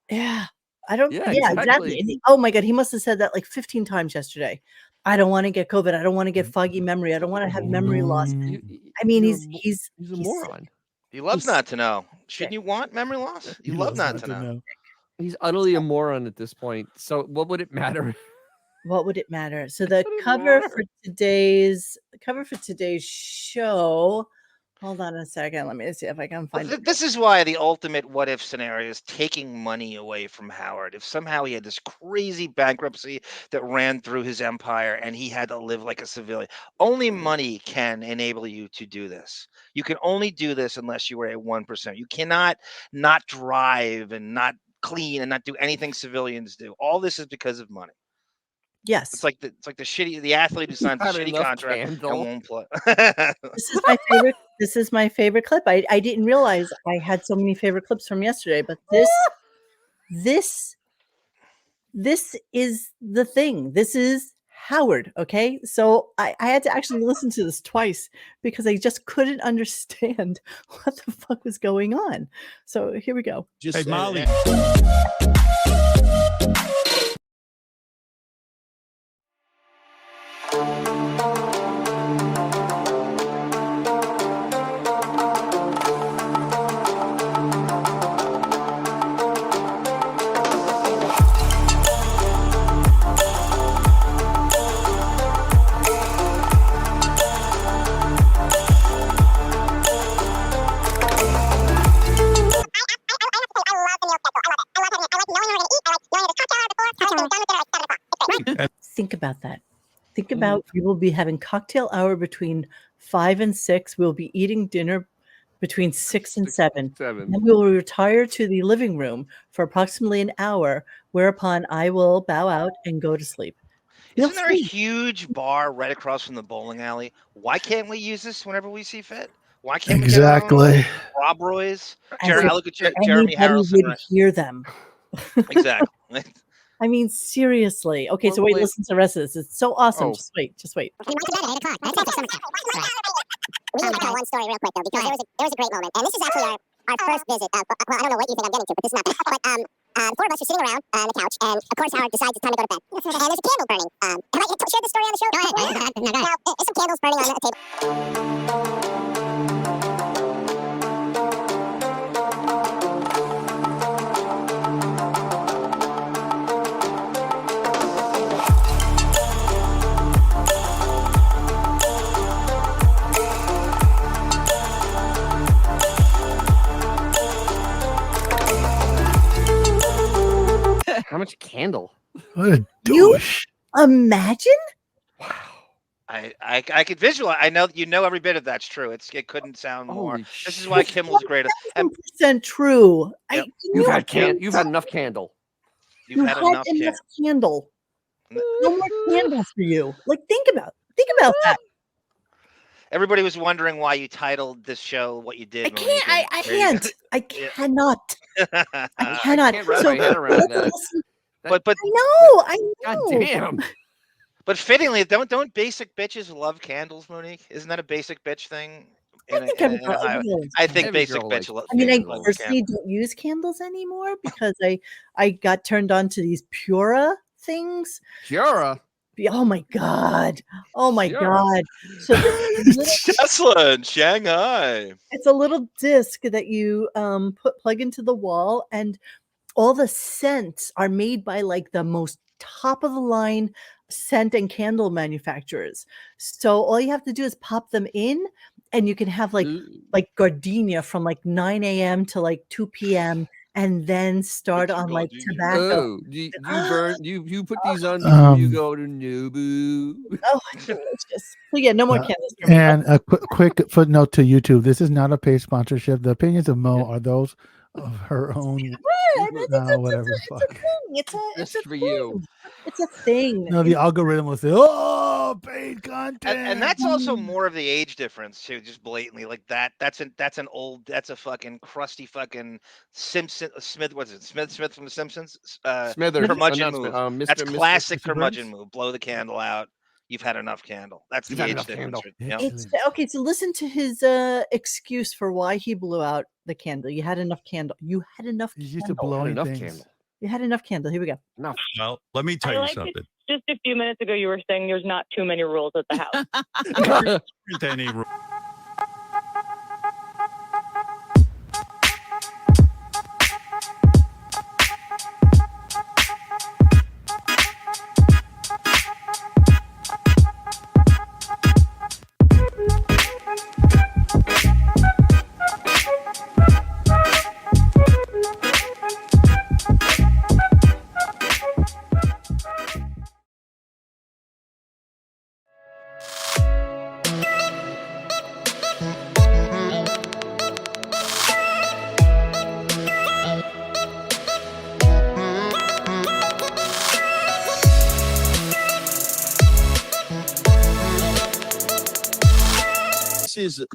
Yeah. I don't. Yeah, Yeah, exactly. exactly. And oh my God, he must have said that like 15 times yesterday. I don't want to get COVID. I don't want to get foggy memory. I don't want to have memory loss. I mean, he's a moron. He loves he's not to know. sick. Shouldn't you want memory loss? You He love loves not to know. He's utterly a moron at this point. So what would it matter? What would it matter? So the wouldn't cover matter. for today's show. Hold on a second. Let me see if I can Well, find it. this is why the ultimate what if scenario is taking money away from Howard. If somehow he had this crazy bankruptcy that ran through his empire and he had to live like a civilian, only money can enable you to do this. You can only do this unless you were a 1%. You cannot not drive and not clean and not do anything civilians do. All this is because of money. Yes. It's like the athlete who signs a Had shitty enough contract candle. and won't play. This is my favorite. This is my favorite clip. I didn't realize I had so many favorite clips from yesterday, but this is the thing. This is Howard. Okay, so I had to actually listen to this twice because I just couldn't understand what the fuck was going on. So here we go. Just Hey, Molly. Think about that. Think about we will be having cocktail hour between 5 and 6. We'll be eating dinner between 6 and 7. Seven. Then we will retire to the living room for approximately an hour, whereupon I will bow out and go to sleep. Feel Isn't there a free. huge bar right across from the bowling alley? Why can't we use this whenever we see fit? Why can't we Exactly. get Rob Roy's? As if I look at Jeremy anybody Harrelson. would Right? hear them. Exactly. I mean, seriously. Okay, so wait, Probably- listen to the rest of this. It's so awesome. Oh. Just wait. We went to bed at 8 o'clock. That's after summer camp. We need to tell one story real quick, though, because there was a great moment. And this is actually our first visit. Well, I don't know what you think I'm getting to, but this is not bad. But the four of us are sitting around on the couch, and of course, Howard decides it's time to go to bed. And there's a candle burning. Have I shared this story on the show? Go ahead. No, go ahead. There's some candles burning on the table. How much candle? What a You- douche. Imagine? I could visualize. I know you know every bit of that's true. It couldn't sound more. Holy This is shit. why Kimmel's great. And 100% true. Yep. You've had enough candle. you've had enough. candle. No more candles for you. Like, think about that. Everybody was wondering why you titled this show what you did. I can't. I can't. I Yeah. cannot. I I cannot. can't wrap my head around that. But I know. God damn. But fittingly, don't basic bitches love candles, Monique? Isn't that a basic bitch thing? I think I think Every basic girl bitch likes loves. I mean, I loves personally don't use candles anymore because I got turned on to these Pura things. Pura. Oh my god! Oh my Sure. god! So Tesla in Shanghai. it's a little disc that you plug into the wall, and all the scents are made by like the most top of the line scent and candle manufacturers. So all you have to do is pop them in, and you can have like gardenia from like 9 a.m. to like 2 p.m. and then start on like tobacco. Oh, you burn you put these on before you go to Nobu. Oh, it's delicious. So yeah, no more candles for me. And a quick footnote to YouTube. This is not a paid sponsorship. The opinions of Mo are those of her own. Whatever the fuck. It's Just a for you. thing. It's a thing. No, the algorithm will say, "Oh, paid content," And that's also more of the age difference too, just blatantly like that. That's a fucking crusty fucking Simpson Smith. What's it? Smith from the Simpsons. Smithers. Curmudgeon move. Mr. That's classic Mr. curmudgeon Burns? move. Blow the candle out. You've had enough candle. That's You've the had age enough difference. candle. Yep. It's okay. So listen to his excuse for why he blew out the candle. You had enough candle. You had enough He's used to candle. blowing enough things. candle. You had enough candle. Here we go. No. Well, let me tell I you like something. it. Just a few minutes ago, you were saying there's not too many rules at the house. There isn't any rule.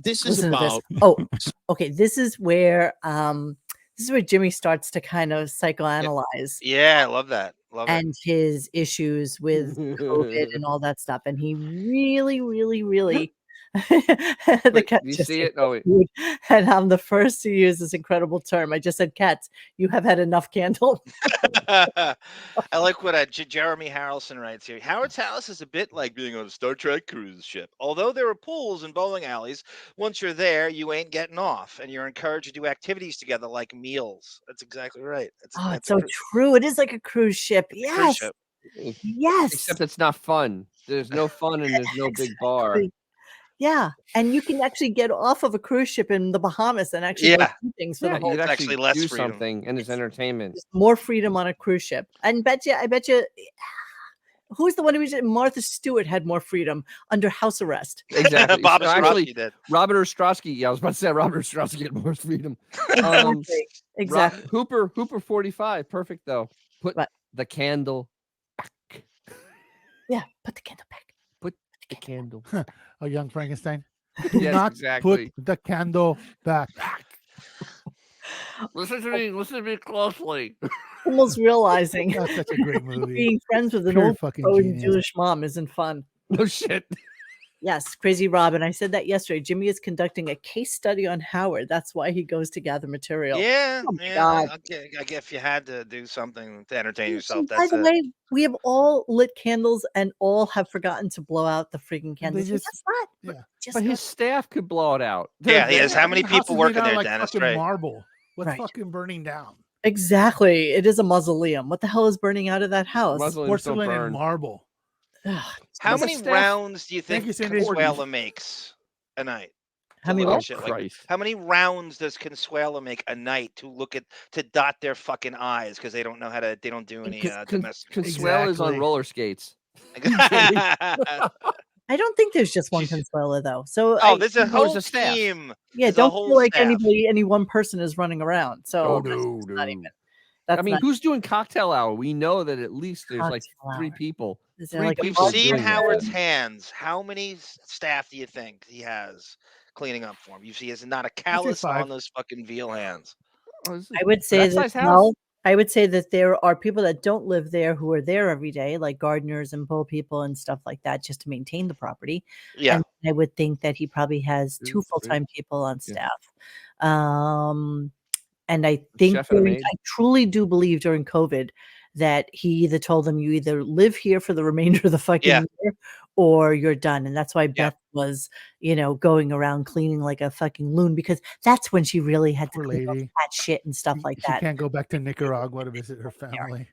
This is about. Oh, okay. This is where Jimmy starts to kind of psychoanalyze. Yeah, I love that. Love it. And his issues with COVID and all that stuff. And he really, really, really the Wait, cat you just see said, it? Oh, wait. "Dude," and I'm the first to use this incredible term. I just said, cats, you have had enough candle. I like what Jeremy Harrelson writes here. Howard's house is a bit like being on a Star Trek cruise ship. Although there are pools and bowling alleys, once you're there, you ain't getting off, and you're encouraged to do activities together like meals. That's exactly right. Oh, it's so true. It is like a cruise ship. Yes. ship. Yes. Except it's not fun. There's no fun and there's no big bar. Exactly. Yeah, and you can actually get off of a cruise ship in the Bahamas and actually go do things for the you whole. could It's actually actually less do freedom. something, and it's entertainment. There's more freedom on a cruise ship. And I bet you, who's the one who was Martha Stewart had more freedom under house arrest. Exactly. Bob So actually, Ostrowski did. Robert Ostrowski. Yeah, I was about to say Robert Ostrowski had more freedom. Exactly. Hooper 45. Perfect though. Put the candle back. Yeah, put the candle back. Put the candle. A young Frankenstein. Do Yes, not exactly. put the candle back. Listen to me closely. Almost realizing That's such a great movie. being friends with an Pure old fucking Polish genius. Jewish mom isn't fun. No shit. Yes, Crazy Robin. I said that yesterday. Jimmy is conducting a case study on Howard. That's why he goes to gather material. Yeah, Oh my yeah. God. I guess if you had to do something to entertain yourself, By that's the it. way, we have all lit candles and all have forgotten to blow out the freaking candles. just- Just not. yeah. Just But not- his staff could blow it out. Yeah, he is. How many The house people is work made in out there, like Dennis? fucking Right. marble. What's Right. fucking burning down? Exactly. It is a mausoleum. What the hell is burning out of that house? Mausoleums don't Porcelain and burn. marble. Ugh, How But the many staff- rounds do you Thank think you, Cindy. Consuela makes a night? How many look at what? shit like- Christ. How many rounds does Consuela make a night to dot their fucking I's because they don't know how to? They don't do any domestic. Consuela is on Exactly. roller skates. I don't think there's just one Consuela though. So Oh, there's a there's whole a staff. team. yeah, there's a don't whole feel like staff. any one person is running around. So Oh, that's no, just not no. even. That's I mean, not, who's doing cocktail hour? We know that at least there's like Cocktail 3 hour. people. is there Three like a We've people seen doing that. Howard's hands. How many staff do you think he has cleaning up for him? You see, there's not a callus 5. on those fucking veal hands. Oh, this is I would say that that size house? no, I would say that there are people that don't live there who are there every day, like gardeners and pole people and stuff like that, just to maintain the property. Yeah. And I would think that he probably has 2 2, 3. full-time people on Yeah. staff. And I think chef and a maid? I truly do believe during COVID that he either told them you either live here for the remainder of the fucking Yeah. year or you're done. And that's why Yeah. Beth was, going around cleaning like a fucking loon because that's when she really had to Poor clean up lady. that shit and stuff like She that. can't go back to Nicaragua to visit her family.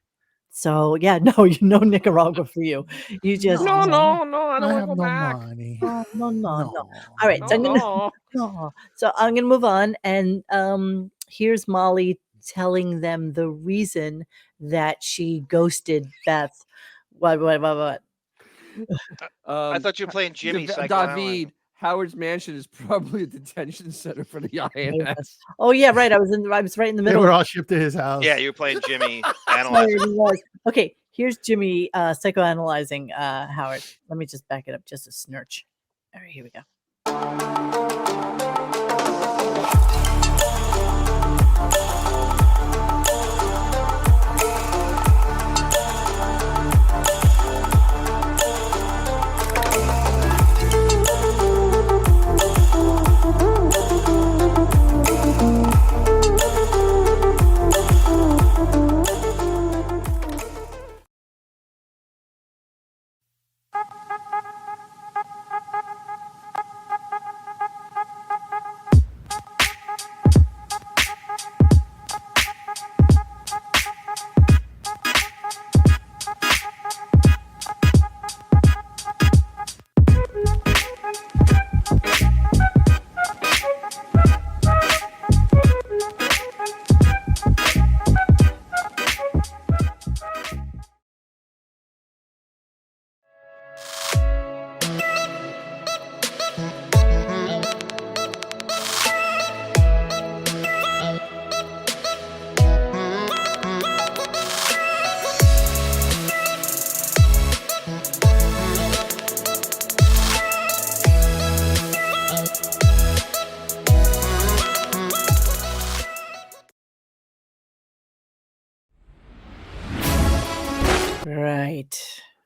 So yeah, no, Nicaragua for you. You just No, No. no, no, I I don't want have to no go back. money. no. No. All right, so I'm gonna No. no. So I'm gonna move on, and here's Molly telling them the reason that she ghosted Beth. What? I thought you were playing Jimmy psychoanalyzing. David, Howard's mansion is probably a detention center for the INS. Oh yeah, right. I was right in the They middle. were all shipped to his house. Yeah, you were playing Jimmy Sorry, analyzing. he was. Okay, here's Jimmy psychoanalyzing Howard. Let me just back it up just a snurch. All right, here we go.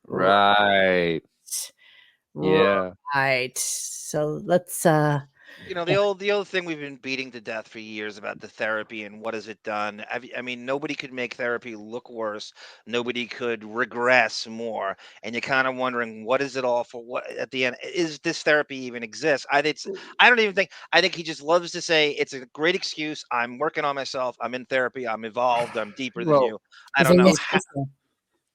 Right. Yeah. Right. So let's You know, the old thing we've been beating to death for years about the therapy and what has it done. I mean, nobody could make therapy look worse. Nobody could regress more. And you're kind of wondering, what is it all for? What at the end is this therapy even exist? I don't even think. I think he just loves to say it's a great excuse. I'm working on myself. I'm in therapy. I'm evolved. I'm deeper than Well, you. I don't know how.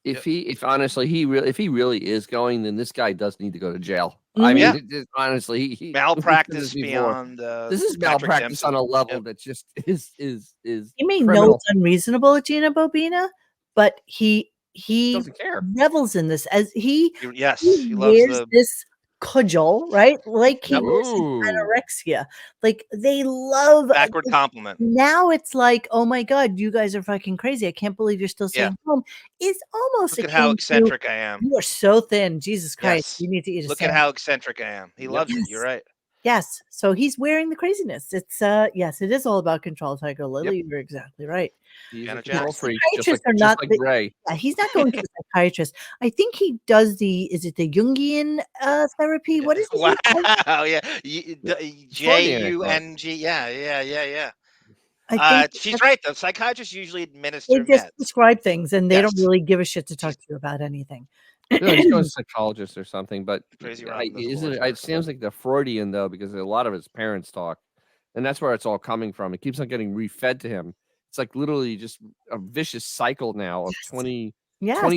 if honestly if he really is going, then this guy does need to go to jail. Mhm. I mean, Yeah. honestly, we've said Malpractice this before. beyond This is Patrick malpractice Dempsey. on a level Yep. that just is he may know criminal. it's unreasonable, Gina Bobina, but he Doesn't care. revels in this as he Yes, he loves wears the. this cudgel, right? Like he Yep. wears his Ooh. anorexia. Like they love Backward compliment. now it's like, oh my God, you guys are fucking crazy. I can't believe you're still Yeah. staying home. It's almost Look at how akin to eccentric I am. you are so thin. Jesus Christ. Yes. You need to eat a Look at sandwich. how eccentric I am. He loves it. You're right. Yes. So he's wearing the craziness. It's yes, it is all about control, Tiger Lily. You're exactly right. He's a Janet control Jackson. freak, just Psychiatrists are like not the, Ray. yeah, he's not going to a psychiatrist. I think he does is it the Jungian therapy? What is it? Wow. Yeah. Freudian, I thought. Jung. Yeah. I think She's right though. Psychiatrists usually they administer just meds. prescribe things and they don't Yes. really give a shit to talk to you about anything. No, he's going to a psychologist or something. But Crazy Robin does isn't horse it? work. It seems like the Freudian though, because a lot of his parents talk, and that's where it's all coming from. It keeps on getting refed to him. It's like literally just a vicious cycle now of 20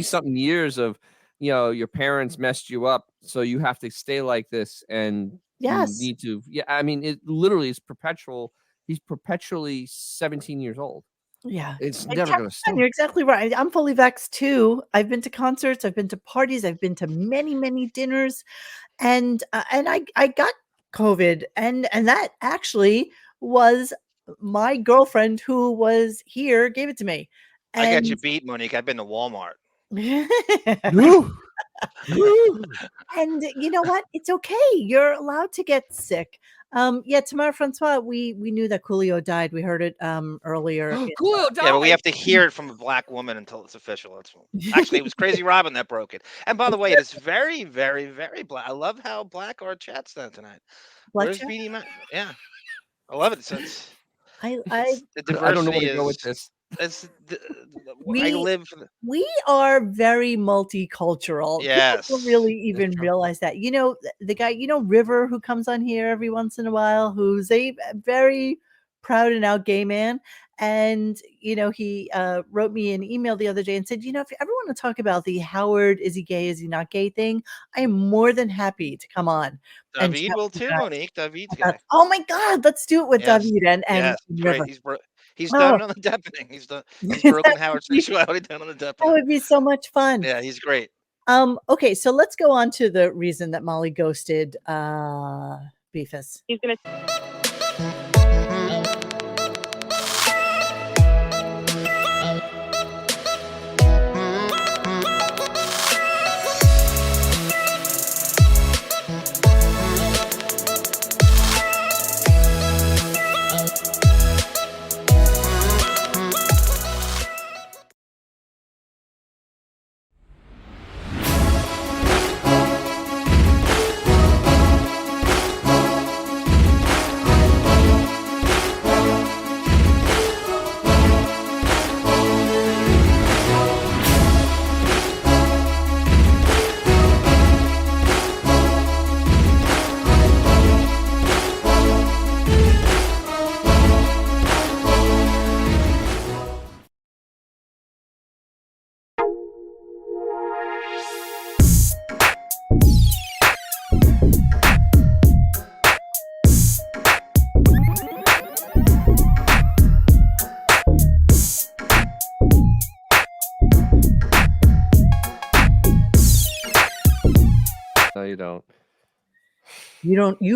something years of, your parents messed you up, so you have to stay like this, and you need to. Yeah, I mean, it literally is perpetual. He's perpetually 17 years old. Yeah. It's Like, never going to stop. You're exactly right. I'm fully vaxxed too. I've been to concerts, I've been to parties, I've been to many, many dinners, and I got COVID, and that actually was my girlfriend who was here gave it to me. I got you And beat, Monique. I've been to Walmart. and you know what? It's okay. You're allowed to get sick. Yeah, Tamara Francois, we knew that Coolio died. We heard it earlier. Coolio died. Yeah, but we have to hear it from a black woman until it's official. Actually, it was Crazy Robin that broke it. And by the way, it is very, very, very black. I love how black our chat's done tonight. Where's Beanie Man? Yeah, I love it. So it's the diversity I don't know where to go with this. I live for we are very multicultural. Yes. People don't really even realize that. The guy, River, who comes on here every once in a while, who's a very proud and out gay man. And, he wrote me an email the other day and said, if you ever want to talk about the Howard, is he gay, is he not gay thing, I am more than happy to come on. David will too, Monique. David's gay. Oh my God, let's do it with David and yes, River. Great. He's done it on the Deppening. He's broken Howard's sexuality down on the Deppening. That would be so much fun. Yeah, he's great. Okay, so let's go on to the reason that Molly ghosted Beefus. He's gonna. No, you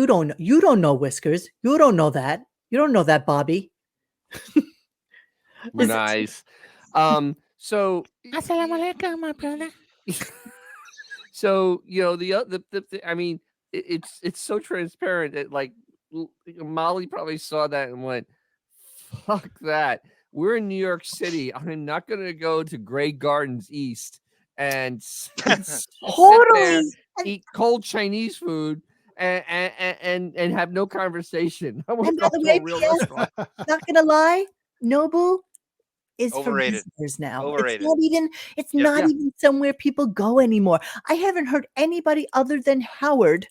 don't. You don't know Whiskers. You don't know that. You don't know that, Bobby. We're nice. So Assalamu alaikum, my brother. So I mean, it's so transparent that like Molly probably saw that and went, "Fuck that! We're in New York City. I'm not gonna go to Grey Gardens East and Totally. eat cold Chinese food and have no conversation. I want And to by go the to a way, real PS, restaurant. not gonna lie, Nobu is for Overrated. visitors now. Overrated. It's not even somewhere people go anymore. I haven't heard anybody other than Howard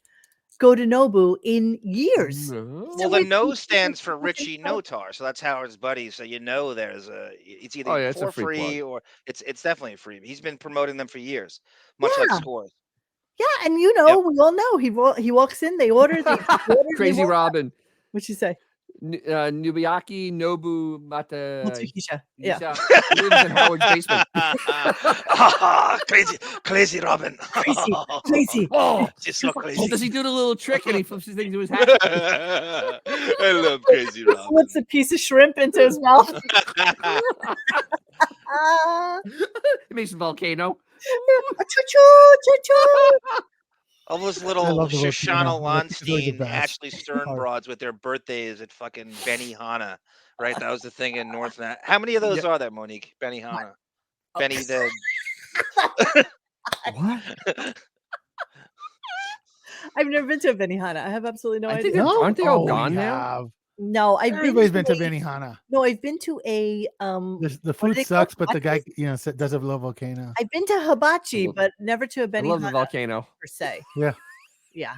go to Nobu in years. Well, the no stands for Richie Notar, so that's Howard's buddy. So it's either it's a for free free plug. or it's definitely a free. He's been promoting them for years, much like Scores. Yeah, and we all know he walks in, they order, Crazy Robin. What'd you say? Nubiaki Nobu Mata Matsuhisha. Yeah. lives in Howard's basement. Crazy Robin. Crazy. Oh, she's so crazy. Does he do the little trick and he flips his thing to his hat? I love Crazy Robin. What's a piece of shrimp into his mouth? He makes a volcano. All those little Shoshana Lonstein, Ashley Stern broads with their birthdays at fucking Benihana, right? That was the thing in North. How many of those are there, Monique? Benihana. Benny the. What? I've never been to a Benihana. I have absolutely no idea. Aren't they all gone now? No, Everybody's been to Benihana. No, I've been to a The food sucks, but the guy does a little volcano. I've been to hibachi, but never to a Benihana. I love the volcano per se. Yeah. Yeah.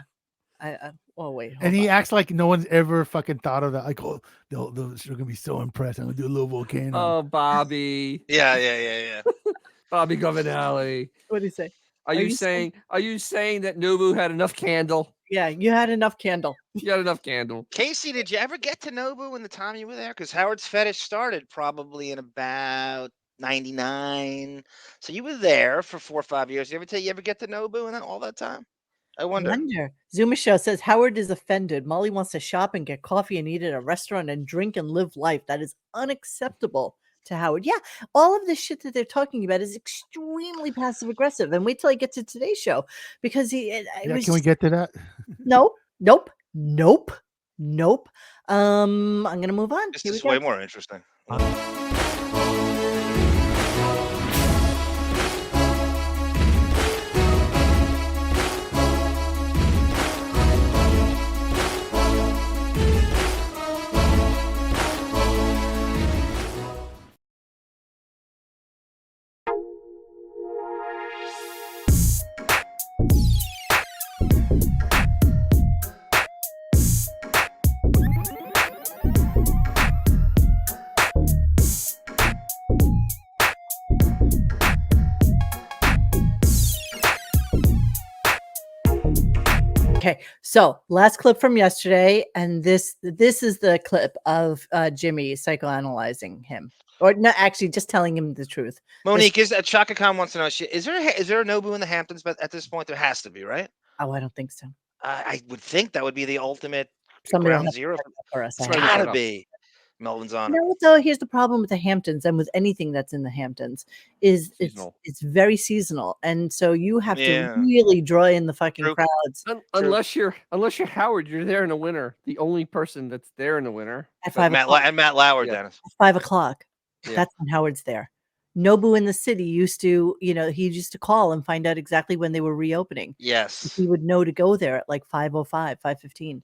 Oh wait. And he acts like no one's ever fucking thought of that. Like, oh, they're gonna be so impressed. I'm gonna do a little volcano. Oh, Bobby. Yeah. Bobby Governale. What do you say? Are you saying that Nobu had enough candle? Yeah, you had enough candle. You had enough candle. Casey, did you ever get to Nobu in the time you were there? Because Howard's Fetish started probably in about 99. So you were there for 4 or 5 years. You ever get to Nobu in all that time? I wonder. Zuma Show says Howard is offended. Molly wants to shop and get coffee and eat at a restaurant and drink and live life. That is unacceptable to Howard. Yeah, all of this shit that they're talking about is extremely passive aggressive. And wait till I get to today's show because can we get to that? Nope. I'm gonna move on. This is way more interesting. Okay, so last clip from yesterday, and this is the clip of Jimmy psychoanalyzing him, or not actually just telling him the truth. Monique, Chaka Khan wants to know: is there a Nobu in the Hamptons? But at this point, there has to be, right? Oh, I don't think so. I would think that would be the ultimate Somebody ground zero for us. It's gotta be Melvin's Honor. No, so here's the problem with the Hamptons and with anything that's in the Hamptons is it's very seasonal, and so you have to really draw in the fucking crowds. Unless you're Howard, you're there in the winter. The only person that's there in the winter at 5 o'clock. And Matt Lauer, Dennis. 5 o'clock. Yeah. That's when Howard's there. Nobu in the city used to, he used to call and find out exactly when they were reopening. Yes, he would know to go there at like 5:05, 5:15.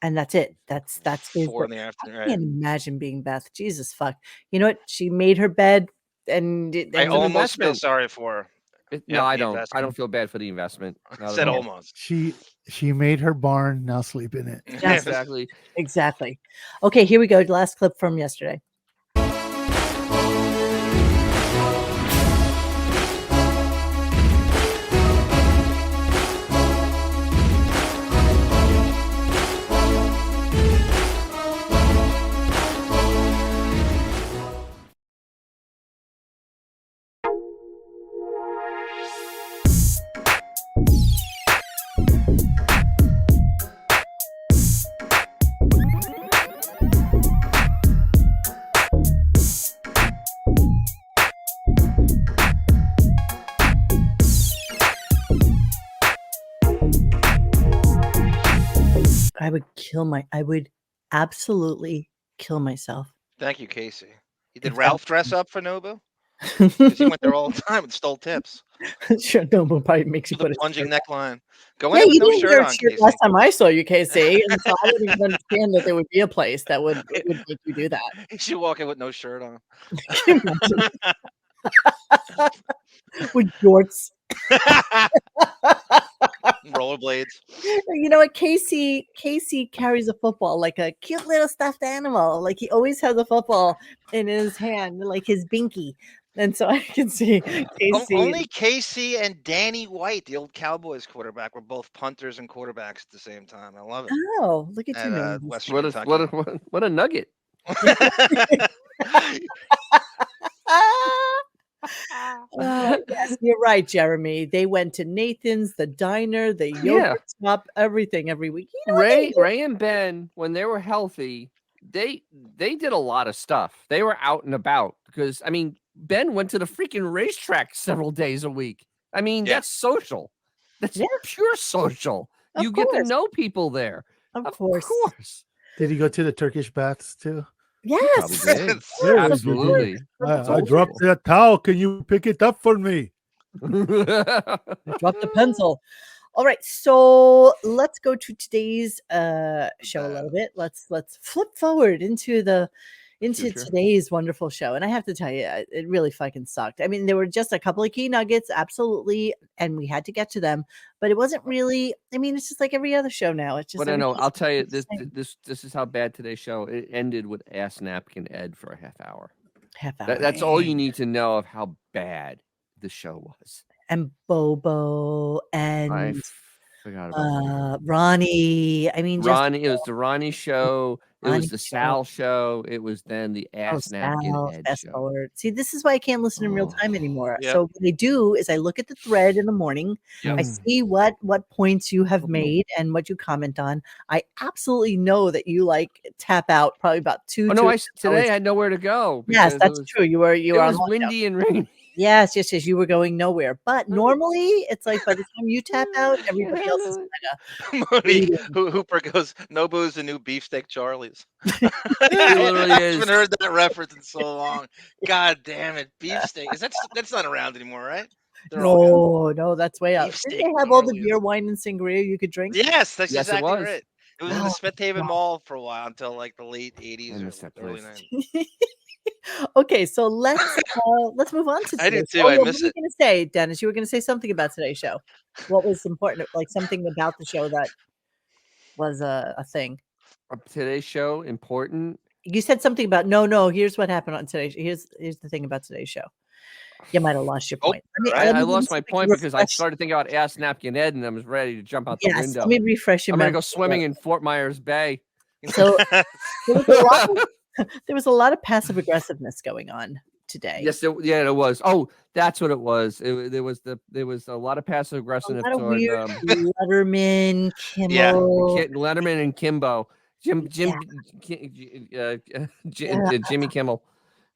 And that's it. That's 4 in the afternoon. I can't imagine being Beth. Jesus fuck. You know what? She made her bed, and I almost feel sorry for her. No, I don't. I don't feel bad for the investment. I said almost. She made her barn. Now sleep in it. Yes. Exactly. Okay, here we go. Last clip from yesterday. I would absolutely kill myself. Thank you, Casey. Did Ralph dress up for Nobu? Because he went there all the time and stole tips. Sure, no, but probably makes you With put a a plunging shirt neckline. Go Yeah, in with you no didn't shirt wear a on, shirt Casey. last time I saw you, KC, and so I don't even understand that there would be a place that would make you do that. You should walk in with no shirt on. Can you imagine? With jorts. Rollerblades. You know what? Casey carries a football like a cute little stuffed animal. Like he always has a football in his hand, like his binky. And so I can see Casey. Only Casey and Danny White, the old Cowboys quarterback, were both punters and quarterbacks at the same time. I love it. Oh, look at you, At man. Western What a Kentucky. what a nugget. Yes, you're right, Jeremy. They went to Nathan's, the diner, the yogurt shop, everything every week. You know what they Ray and Ben, when they were healthy, they did a lot of stuff. They were out and about because I mean, Ben went to the freaking racetrack several days a week. I mean, that's social. That's pure social. You get to know people there. Of course. Did he go to the Turkish baths too? Yes. Probably did. There is, Absolutely. I dropped that towel. Can you pick it up for me? Drop the pencil. All right, so let's go to today's show a little bit. Let's flip forward into today's wonderful show. And I have to tell you, it really fucking sucked. I mean, there were just a couple of key nuggets, absolutely, and we had to get to them. But it wasn't really. I mean, it's just like every other show now. It's just. But I know. I'll tell you this is how bad today's show. It ended with Ass Napkin Ed for a half hour. That's all you need to know of how bad the show was. And Bobo and I forgot about Ronnie. I mean, Ronnie. It was the Ronnie show. It was the Sal show. It was then the Ass Napkin Ed fast show. forward. See, this is why I can't listen in real time anymore. Yep. So what I do is I look at the thread in the morning. Yep. I see what points you have made and what you comment on. I absolutely know that you tap out probably about 2. Oh no! Today I had nowhere to go. Yes, that's true. You were. It was windy and rainy. Yes, you were going nowhere. But normally, it's like by the time you tap out, everybody else is Monique Hooper goes, "Nobu's the new beefsteak Charlie's." He literally I is. haven't heard that reference in so long. God damn it, beefsteak. That's not around anymore, right? No, that's way up. Beefsteak Didn't they have all the beer, wine, and sangria you could drink? Yes, that's Yes, it exactly was. right. It was in the Smith Haven Mall for a while until like the late 80s or early 90s. Okay, so let's move on to. I did today's too. show. I What miss were you it. going to say, Dennis? You were going to say something about today's show. What was important? Like something about the show that was a thing. Today's show important. You said something about no. Here's what happened on today's. Here's the thing about today's show. You might have lost your point. I lost my point because I started thinking about Ass Napkin Ed and I was ready to jump out the window. Let me refresh your I'm gonna memory. go swimming in Fort Myers Bay. So there was a lot of passive aggressiveness going on today. Yes, it was. Oh, that's what it was. There was a lot of passive aggressiveness A lot of toward weird Letterman, Kimmel. Letterman and Kimbo, Jimmy Kimmel.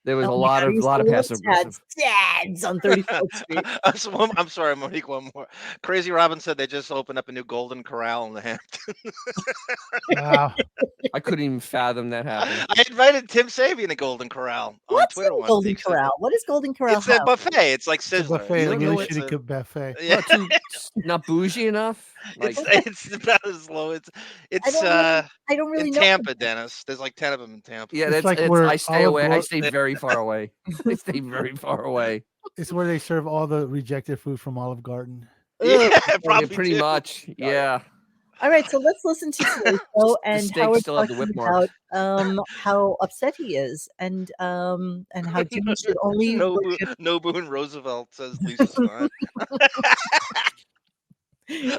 There was a lot of passive aggressive. Dads on 34th Street. I'm sorry, Monique. One more. Crazy Robin said they just opened up a new Golden Corral in the Hamptons. Wow. I couldn't even fathom that happening. I invited Tim Sabian to Golden Corral on Twitter once. Golden Corral? What is Golden Corral? It's a buffet. It's like Sizzler. Buffet, like really shitty good buffet. Yeah. Not bougie enough. It's about as low. It's I don't really in know. Tampa, Dennis. There's like 10 of them in Tampa. Yeah, that's like I stay away. I stay very far away. I stay very far away. It's where they serve all the rejected food from Olive Garden. Yeah, probably pretty much. Yeah. All right, so let's listen to today's show and Howard still have the talking whip mark. about how upset he is and how Jimmy should only Nobu and Roosevelt, says Lisa Stein.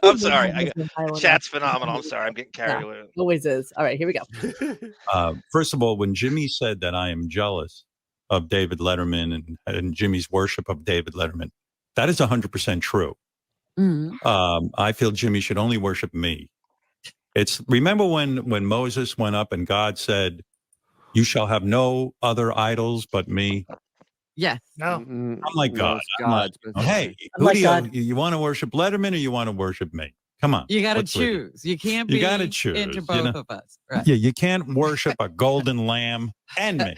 I'm sorry. Chat's phenomenal. I'm sorry. I'm getting carried away. Always is. All right, here we go. First of all, when Jimmy said that I am jealous of David Letterman and Jimmy's worship of David Letterman, that is 100% true. Mm-hmm. I feel Jimmy should only worship me. Remember when Moses went up and God said, "You shall have no other idols but me." Yeah. No. I'm like God. I'm like, hey, who do you want to worship, Letterman or you want to worship me? Come on. You got to what's with you? choose. You can't You be gotta choose, into you both know? of us. Right. Yeah, you can't worship a golden lamb and me.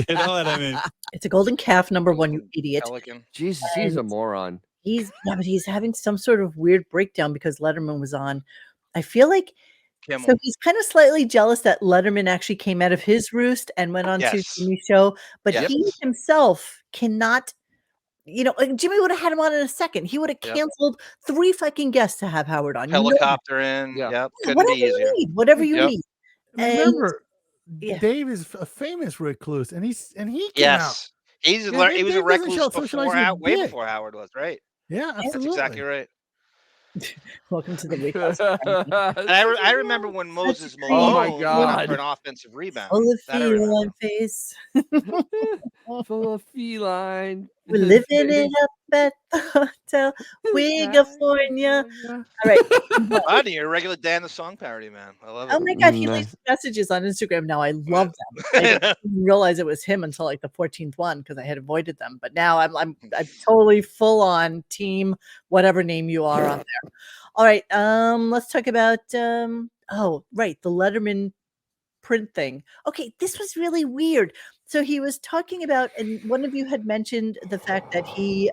You know what I mean? It's a golden calf, number one, you idiot. Pelican. Jesus, he's a moron. But he's having some sort of weird breakdown because Letterman was on. I feel like Kimmel. so he's kind of slightly jealous that Letterman actually came out of his roost and went on to Yes. Jimmy's show, but Yes. he himself cannot. Like Jimmy would have had him on in a second. He would have Yep. canceled 3 fucking guests to have Howard on. Helicopter in. Yeah. Yep. Couldn't Whatever be easier. you need, whatever you Yep. need. And Remember, yeah. Dave is a famous recluse, and he came out. Yes. He was Dave a doesn't recluse show socializing before with way dick. before Howard was, right? Yeah, That's absolutely. exactly right. Welcome to the Wakehouse. And I remember when Moses great. Malone Oh my went up God. for an offensive rebound. Full of That I remember. feline face. Full of feline. We're living it up at the hotel, California. All right. Buddy, you're a regular Dan the Song parody, man. I love it. Oh my God, he Nice. leaves messages on Instagram now. I love them. I didn't even realize it was him until like the 14th one because I had avoided them. But now I'm totally full on team, whatever name you are on there. All right. Let's talk about the Letterman print thing. Okay, this was really weird. So he was talking about, and one of you had mentioned the fact that he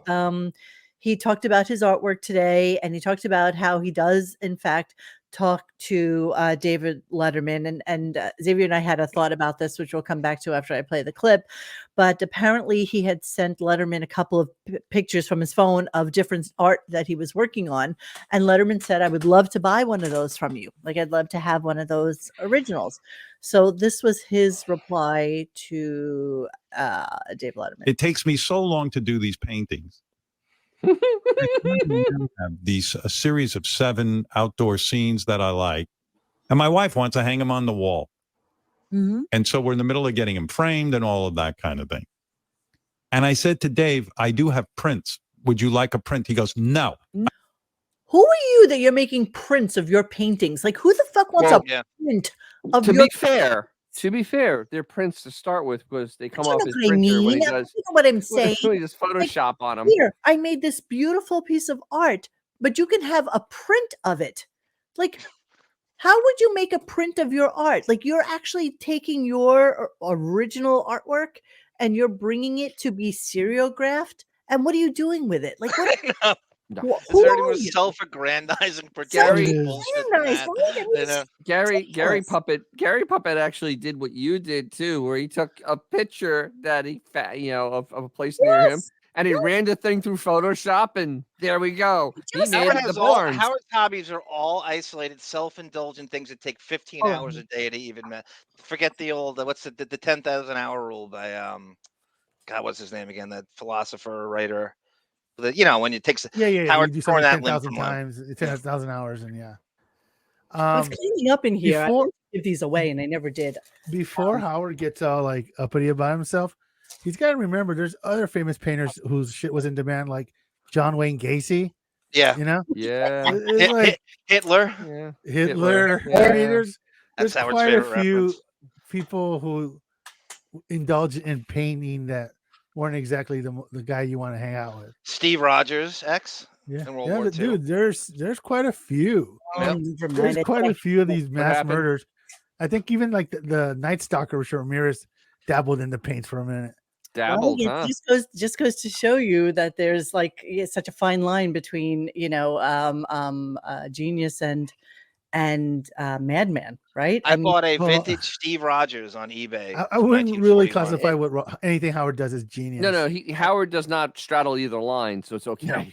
talked about his artwork today, and he talked about how he does, in fact, talk to David Letterman, and Xavier and I had a thought about this, which we'll come back to after I play the clip. But apparently, he had sent Letterman a couple of pictures from his phone of different art that he was working on, and Letterman said, "I would love to buy one of those from you. Like, I'd love to have one of those originals." So this was his reply to Dave Letterman. It takes me so long to do these paintings. I have a series of 7 outdoor scenes that I like, and my wife wants to hang them on the wall. Mm-hmm. And so we're in the middle of getting them framed and all of that kind of thing. And I said to Dave, I do have prints. Would you like a print? He goes, no. Who are you that you're making prints of your paintings? Like, who the fuck wants a print of To your? be fair, they're prints to start with because they come You off know his what I printer when he mean? does. You know what I'm saying? When he does Photoshop on them. Here, I made this beautiful piece of art, but you can have a print of it. Like, how would you make a print of your art? Like, you're actually taking your original artwork and you're bringing it to be seriographed. And what are you doing with it? Like, what? Who are you? Self-aggrandizing, pretending bullshit. Gary Puppet actually did what you did too, where he took a picture that of a place near him, and he ran the thing through Photoshop, and there we go. He made the barns. Howard's hobbies are all isolated, self-indulgent things that take 15 hours a day to even. Forget the old what's the 10,000 hour rule by God, what's his name again? That philosopher, writer. When it takes Howard you do pouring something that 10,000 times, 10,000 hours, and I was cleaning up in here. Before, I give these away, and I never did. Before Howard gets all like uppity about himself, he's got to remember there's other famous painters whose shit was in demand, like John Wayne Gacy. Yeah, like Hitler. Yeah, Hitler. Yeah. I mean, there's Howard's quite a favorite few reference. people who indulge in painting that weren't exactly the guy you want to hang out with. Steve Rogers, in World War II. Dude, there's quite a few. Yep. There's quite a few of these mass murders. I think even like the Night Stalker, Richard Ramirez, dabbled in the paints for a minute. Just goes to show you that there's such a fine line between genius and madman, right? I bought a vintage Steve Rogers on eBay. I wouldn't really classify anything Howard does as genius. No, Howard does not straddle either line, so it's okay. No.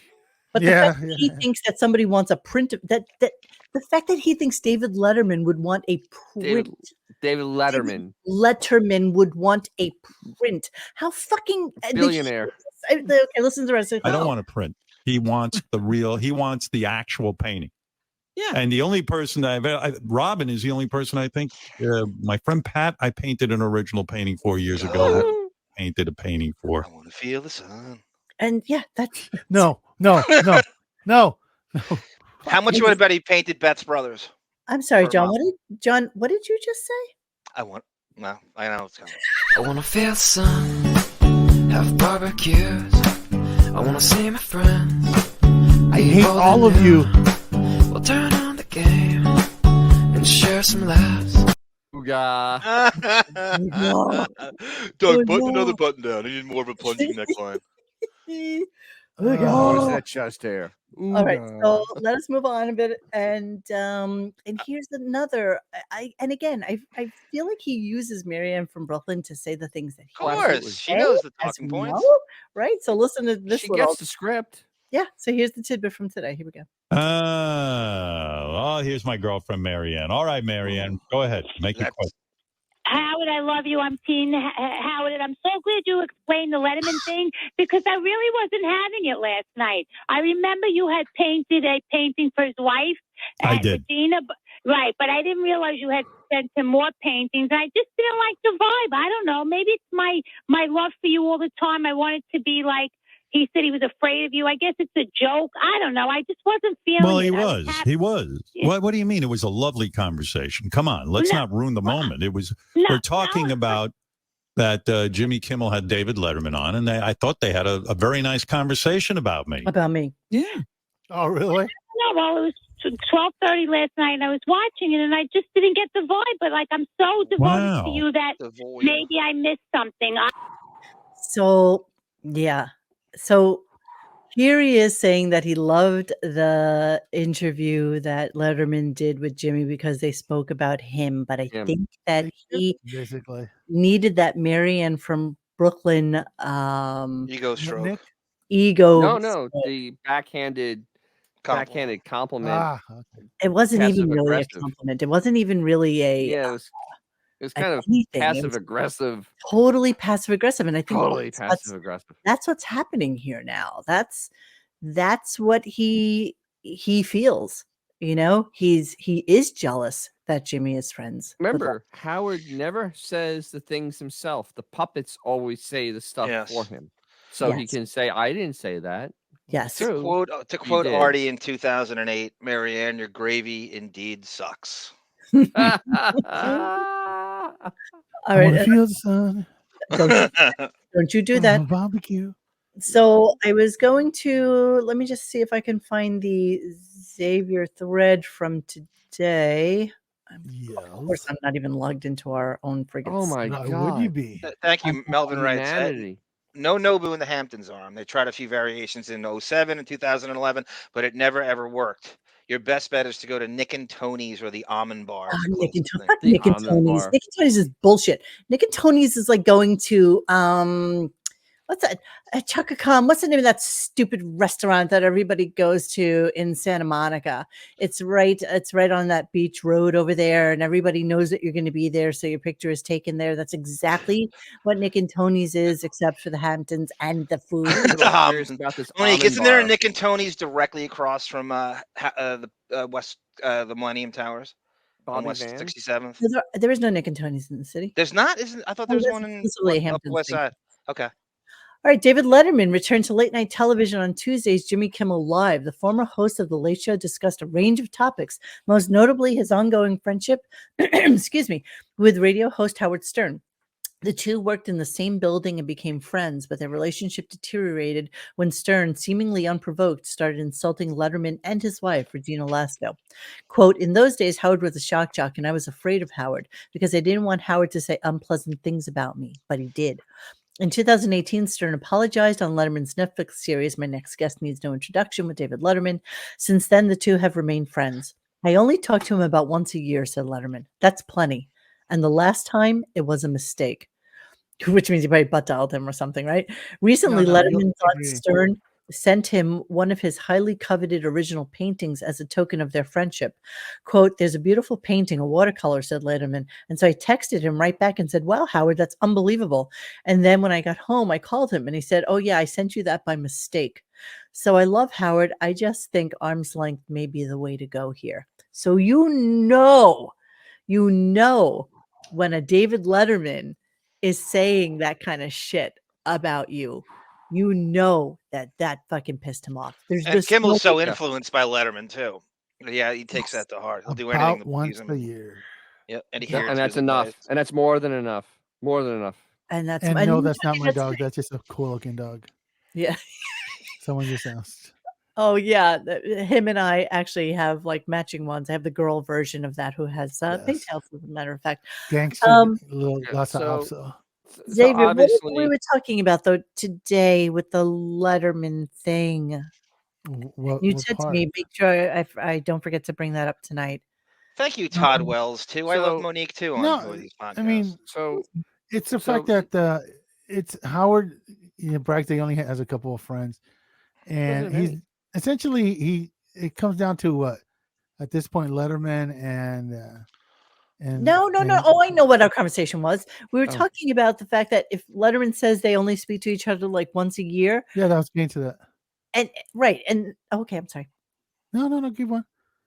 But the fact that he thinks that somebody wants a print of that the fact that he thinks David Letterman would want a print. David Letterman. Letterman would want a print. How fucking billionaire. Okay, listen to the rest of it. I don't want a print. He wants he wants the actual painting. Yeah. And the only person Robin is the only person I think, my friend Pat, I painted an original painting 4 years ago. Painted a painting for. I want to feel the sun. And that's no. How much you want to bet he painted Betts Brothers? I'm sorry, John. What did you just say? I know it's coming. I want to feel the sun, have barbecues. I want to see my friends. I hate all of you. We'll turn on the game and share some laughs. Ooga. Doug, button another button down. I need more of a plunging neckline. I want to see that chest hair. All right, so Ooga. let us move on a bit, and here's another. And again, I feel like he uses Marianne from Brooklyn to say the things that he Of absolutely. course, she say, knows the as talking we points. know, right? So listen to this She little. gets the script. Yeah. So here's the tidbit from today. Here we go. Here's my girlfriend, Marianne. All right, Marianne, go ahead. Make it quick. Howard, I love you. I'm Teen Howard, and I'm so glad you explained the Letterman thing because I really wasn't having it last night. I remember you had painted a painting for his wife, I did. Regina, right? But I didn't realize you had sent him more paintings. I just didn't like the vibe. I don't know. Maybe it's my love for you all the time. I wanted to be like. He said he was afraid of you. I guess it's a joke. I don't know. I just wasn't feeling Well, it. he was. What do you mean? It was a lovely conversation. Come on, let's not ruin the moment. It was. We're talking about that Jimmy Kimmel had David Letterman on, and I thought they had a very nice conversation about me. About me. Yeah. Oh, really? No, well, it was 12:30 last night, and I was watching it, and I just didn't get the vibe. But like, I'm so devoted to you that maybe I missed something. So yeah. So here he is saying that he loved the interview that Letterman did with Jimmy because they spoke about him. But I think that he basically needed that Marianne from Brooklyn ego stroke. Ego. No, the backhanded compliment. Okay. It wasn't even really a Passive-aggressive. compliment. It wasn't even really a It was kind of anything. It was passive aggressive. totally passive aggressive, and I think Totally passive aggressive. that's what's happening here now. That's what he feels. You know, he is jealous that Jimmy is friends. with Remember, Howard never says the things himself. The puppets always say the stuff for him, so he Yes. can say, "I didn't say that." Yes. To quote Artie in 2008, Marianne, your gravy indeed sucks. All right. I feel the sun. Don't you do that. Barbecue. So I was going to let me just see if I can find the Xavier thread from today. Of course, I'm not even logged into our own friggin' Oh my site. God. Would you be? Thank you, Melvin Wright. Humanity. No Nobu in the Hamptons arm. They tried a few variations in 07 and 2011, but it never ever worked. Your best bet is to go to Nick and Tony's or the Almond Bar. Nick and Tony's. Nick and Tony's is bullshit. Nick and Tony's is like going to what's that? Chaka-Khan. What's the name of that stupid restaurant that everybody goes to in Santa Monica? It's right on that beach road over there, and everybody knows that you're going to be there, so your picture is taken there. That's exactly what Nick and Tony's is, except for the Hamptons and the food. Monique, isn't there a Nick and Tony's directly across from the Millennium Towers on West 67th? There is no Nick and Tony's in the city. There's not? I thought there was one in up West Side. Okay. All right, David Letterman returned to late night television on Tuesday's Jimmy Kimmel Live. The former host of The Late Show discussed a range of topics, most notably his ongoing friendship, with radio host Howard Stern. The two worked in the same building and became friends, but their relationship deteriorated when Stern, seemingly unprovoked, started insulting Letterman and his wife, Regina Lasco. Quote, "In those days, Howard was a shock jock, and I was afraid of Howard because I didn't want Howard to say unpleasant things about me, but he did." In 2018, Stern apologized on Letterman's Netflix series, My Next Guest Needs No Introduction, with David Letterman. Since then, the two have remained friends. "I only talk to him about once a year," said Letterman. "That's plenty. And the last time, it was a mistake." Which means he probably butt-dialed him or something, right? Recently, Letterman thought Stern sent him one of his highly coveted original paintings as a token of their friendship. Quote, "There's a beautiful painting, a watercolor," said Letterman. "And so I texted him right back and said, 'Wow, Howard, that's unbelievable.' And then when I got home, I called him and he said, 'Oh yeah, I sent you that by mistake.' So I love Howard. I just think arm's length may be the way to go here." So you know when a David Letterman is saying that kind of shit about you, you know that fucking pissed him off. And Kimmel's so influenced by Letterman too. Yeah, he takes that to heart. He'll do anything to once please him. a year. Yep, And that's enough. And that's more than enough. More than enough. And that's no, that's not my dog. That's just a cool looking dog. Yeah. Someone just asked. Oh yeah, him and I actually have like matching ones. I have the girl version of that who has pigtails, as a matter of fact. Gangster, lots of hops. Xavier, what we obviously, were talking about though today with the Letterman thing. You What said to part? me, make sure I don't forget to bring that up tonight. Thank you, Todd Wells, too. I love Monique, too, on these podcasts. I mean, so it's the fact that it's Howard brags they only has a couple of friends, and he's essentially it comes down to what at this point Letterman and No. Oh, I know what our conversation was. We were talking about the fact that if Letterman says they only speak to each other like once a year. Yeah, that was getting to that. And right, and okay, I'm sorry. No, keep on.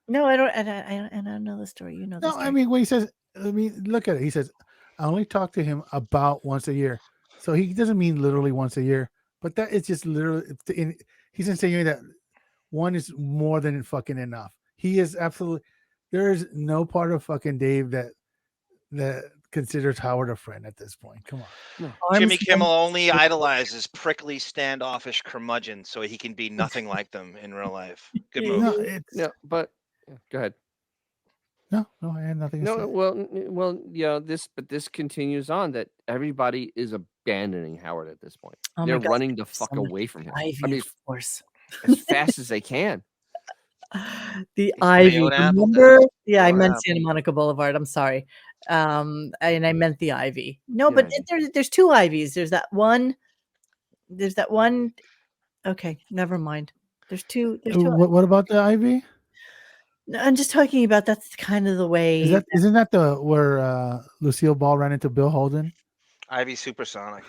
No, I don't, and I don't know the story. You know the story. I mean, when he says, look at it. He says, I only talk to him about once a year. So he doesn't mean literally once a year, but that is just literally, he's insinuating that one is more than fucking enough. He is absolutely, there is no part of fucking Dave that considers Howard a friend at this point. Come on. Jimmy Kimmel only idolizes prickly, standoffish curmudgeon so he can be nothing like them in real life. Good move. But go ahead. No, I had nothing to say. Well, yeah, this continues on that everybody is abandoning Howard at this point. Oh They're my God, running the fuck away from him. Ivy, I mean, of course. as fast as they can. The Ivy. Apple Remember? does. Yeah, I Own meant Apple. Santa Monica Boulevard. I'm sorry. And I meant the Ivy. No, The but Ivy. there's two Ivies. There's that one. Okay, never mind. There's two. What about the Ivy? No, I'm just talking about that's kind of the way. Isn't that where Lucille Ball ran into Bill Holden? Ivy Supersonic.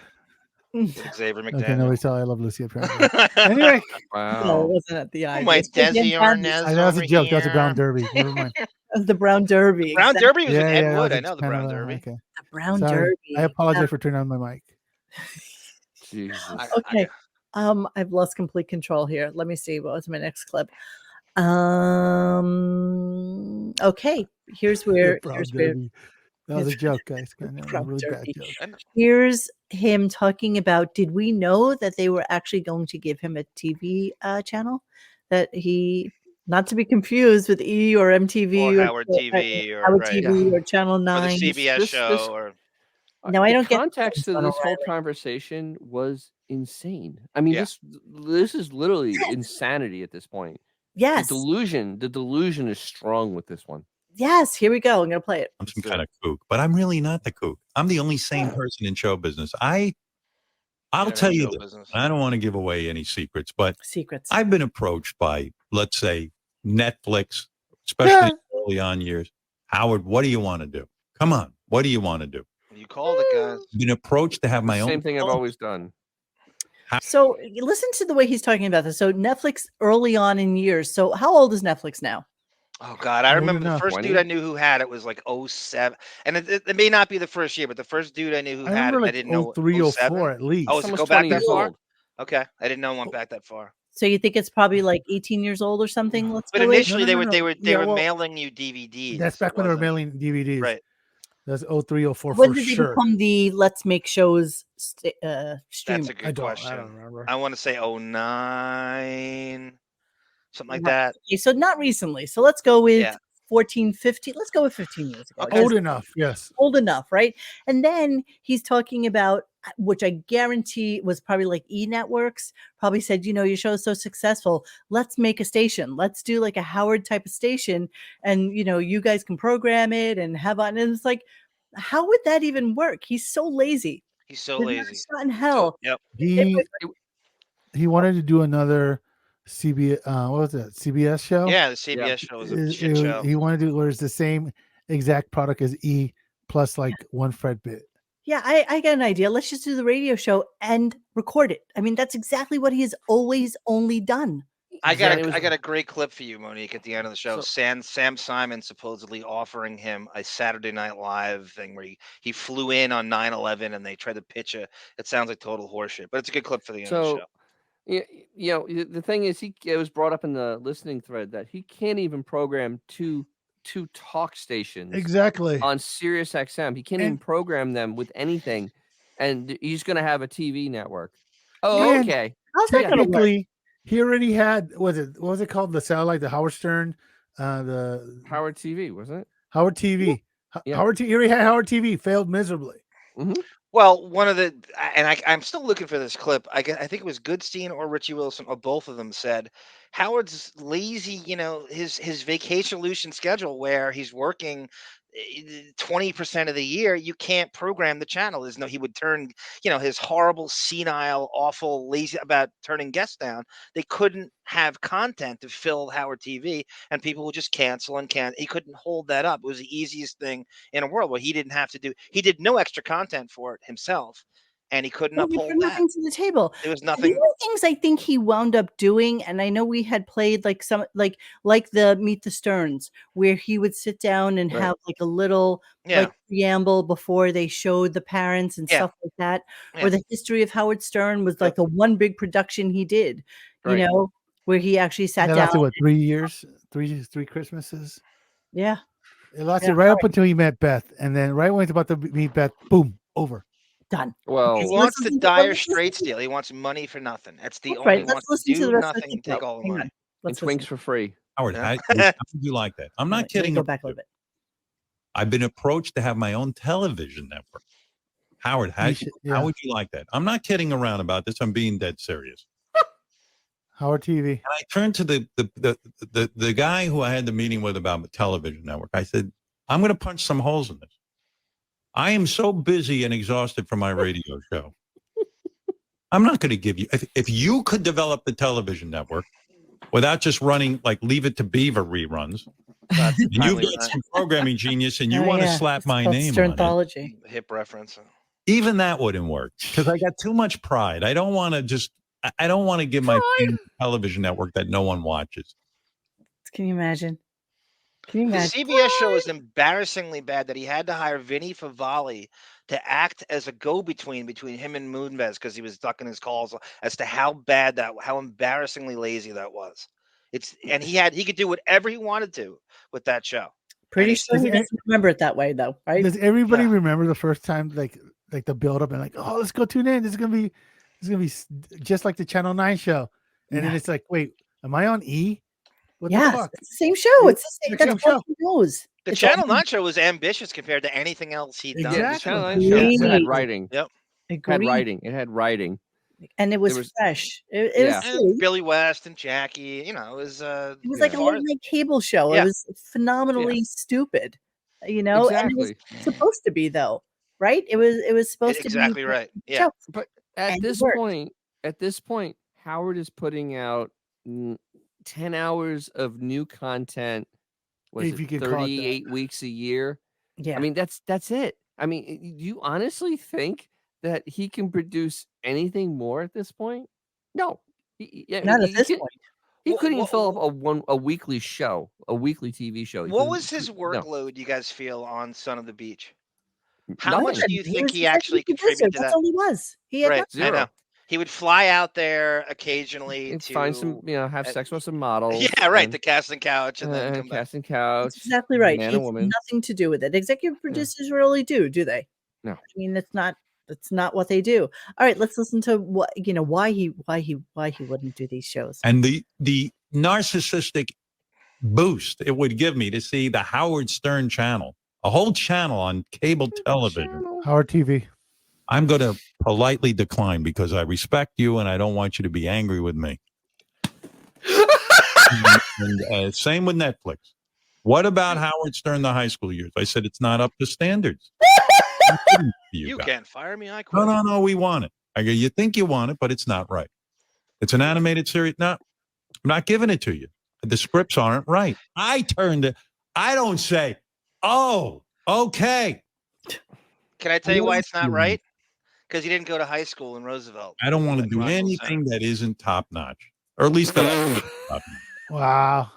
Xavier McDaniel. Okay, nobody saw I love Lucy apparently. Anyway. Wow. No, it wasn't at the Ivy. My It's with Desi Dan Arnaz. Sanders. That was a joke. That was a Brown Derby. Never mind. The Brown Derby. Brown Derby was in that Ed Wood. was I know the kind Brown of Derby. Okay. The Brown Sorry. Derby. I apologize for turning on my mic. Jesus. Okay. I've lost complete control here. Let me see. What was my next clip? Okay. Here's where. That was a joke, guys. That was a really bad joke. Here's him talking about. Did we know that they were actually going to give him a TV channel? That he, not to be confused with E or MTV or Howard TV or Howard right. TV or Channel or 9. the CBS show or. No, I don't get context of this whole conversation was insane. I mean, this is literally insanity at this point. Yes. The delusion is strong with this one. Yes, here we go. I'm gonna play it. I'm some kind of kook, but I'm really not the kook. I'm the only sane person in show business. I'll tell you this. I don't want to give away any secrets, but I've been approached by, let's say, Netflix, especially early on years. Howard, what do you want to do? Come on, what do you want to do? You called it, guys. I've been approached to have my own. Same thing I've always done. So listen to the way he's talking about this. So Netflix early on in years. So how old is Netflix now? Oh God, I remember the first dude I knew who had it was like 07. And it may not be the first year, but the first dude I knew who had it, I didn't know. 03, 04 at least. Oh, does it go back that far? Okay, I didn't know it went back that far. So you think it's probably like 18 years old or something? But initially they were mailing you DVDs. That's back when they were mailing DVDs. Right. That's 03, 04 when for did sure. They become the Let's Make Shows stream? That's a good question. I don't remember. I want to say 09, something like that. Okay, so not recently. So let's go with 14, 15. Let's go with 15 years ago. Okay. Old enough, yes. Old enough, right? And then he's talking about, which I guarantee was probably like E! Networks, probably said, your show is so successful. Let's make a station. Let's do like a Howard type of station. And, you guys can program it and have on. And it's like, how would that even work? He's so lazy. He's so lazy. Shot in hell. Yep. He wanted to do another CBS, what was it? CBS show? Yeah, the CBS show was a shit show. He wanted to do where it's the same exact product as E plus like one Fred bit. Yeah, I got an idea. Let's just do the radio show and record it. I mean, that's exactly what he has always only done. I got a great clip for you, Monique, at the end of the show. Sam Simon supposedly offering him a Saturday Night Live thing where he flew in on 9/11 and they tried to pitch it sounds like total horseshit, but it's a good clip for the end of the show. Yeah, the thing is, it was brought up in the listening thread that he can't even program two talk stations exactly on Sirius XM. He can't even program them with anything, and he's going to have a TV network. Oh, okay. How's that going to work? He already had. What was it called? The satellite, the Howard Stern, the Howard TV, wasn't it? Howard TV. Yeah. Howard TV. He already had Howard TV. Failed miserably. Mm-hmm. Well, one of the I'm still looking for this clip. I think it was Goodstein or Richie Wilson or both of them said Howard's lazy. His vacation schedule where he's working 20% of the year. You can't program the channel. He would turn his horrible, senile, awful, lazy about turning guests down. They couldn't have content to fill Howard TV, and people would just cancel and can't. He couldn't hold that up. It was the easiest thing in a world where he didn't have to do. He did no extra content for it himself, and he couldn't Well, he uphold brought that. nothing to the table. There was These nothing. are things I think he wound up doing, and I know we had played like some like the Meet the Sterns, where he would sit down and Right. have like a little Yeah. like preamble before they showed the parents and Yeah. stuff like that. Yeah. Or the history of Howard Stern was like the one big production he did, Right. where he actually sat That down. lasted what, 3 years? Three Christmases. Yeah. It lasted Yeah, right up until he met Beth, and then right when he's about to meet Beth, boom, over. Done. Well, He So wants let's the listen to- dire let's listen straits to- deal. He wants money for nothing. That's the That's only. right. He Let's wants to listen to do the rest of the nothing, show. take all the Hang money. on. and Let's swings listen. for free. Howard, Yeah. how would you like that? I'm Let not me kidding. go back a little bit. I've been approached to have my own television network. Howard, how would you like that? I'm not kidding around about this. I'm being dead serious. Howard TV. And I turned to the guy who I had the meeting with about the television network. I said, I'm going to punch some holes in this. I am so busy and exhausted from my radio show. I'm not going to give you, if you could develop the television network without just running like Leave It to Beaver reruns, and you've got some programming genius and you want to slap my name on it, Hip reference. even that wouldn't work because I got too much pride. I don't want to give my television network that no one watches. Can you imagine? The CBS show is embarrassingly bad that he had to hire Vinny Favale to act as a go-between between him and Moonves because he was ducking his calls as to how embarrassingly lazy that was. He could do whatever he wanted to with that show. Pretty sure he doesn't remember it that way, though, right? Does everybody remember the first time, like the build up and like, oh, let's go tune in. This is gonna be just like the Channel 9 show, and then it's like, wait, am I on E? What the fuck? It's the same show. It's the same. It's the That's same all he knows. The It's Channel all- 9 show was ambitious compared to anything else he'd done. Yeah, the Channel 9 show had writing. Yep. It had writing. And it was fresh. It was silly. And Billy West and Jackie, it was It was like a late night cable show. Yeah. It was phenomenally stupid, and it was Exactly. supposed to be, though, right? It was supposed to be exactly right. Yeah. show. But at And it this point, Howard is putting out 10 hours of new content. Was If you it can call it that. 38 weeks a year? Yeah. I mean, that's it. I mean, do you honestly think that he can produce anything more at this point? No. Not at this point. He couldn't even fill up a weekly show, a weekly TV show. What was his workload, you guys feel, on Son of the Beach? How Nothing. much do you think was he the actually executive producer. contributed to That's that? all he was. He had Right, nothing. I know. Zero. He would fly out there occasionally to Find some, have sex with some models. Yeah, right. and- The casting couch and then come back. casting couch. That's exactly right. Man It's and woman. nothing to do with it. Executive producers rarely do they? No. I mean, that's not what they do. All right, let's listen to why he wouldn't do these shows. And the narcissistic boost it would give me to see the Howard Stern channel, a whole channel on cable television. Howard TV. I'm going to politely decline because I respect you and I don't want you to be angry with me. and same with Netflix. What about Howard Stern, the high school years? I said it's not up to standards. You can't fire me. I quit. No, we want it. I go, you think you want it, but it's not right. It's an animated series. No, I'm not giving it to you. The scripts aren't right. I don't say, oh, okay. Can I tell you why it's not right? Because he didn't go to high school in Roosevelt. I don't want to do anything that isn't top notch, or at least top notch. Wow.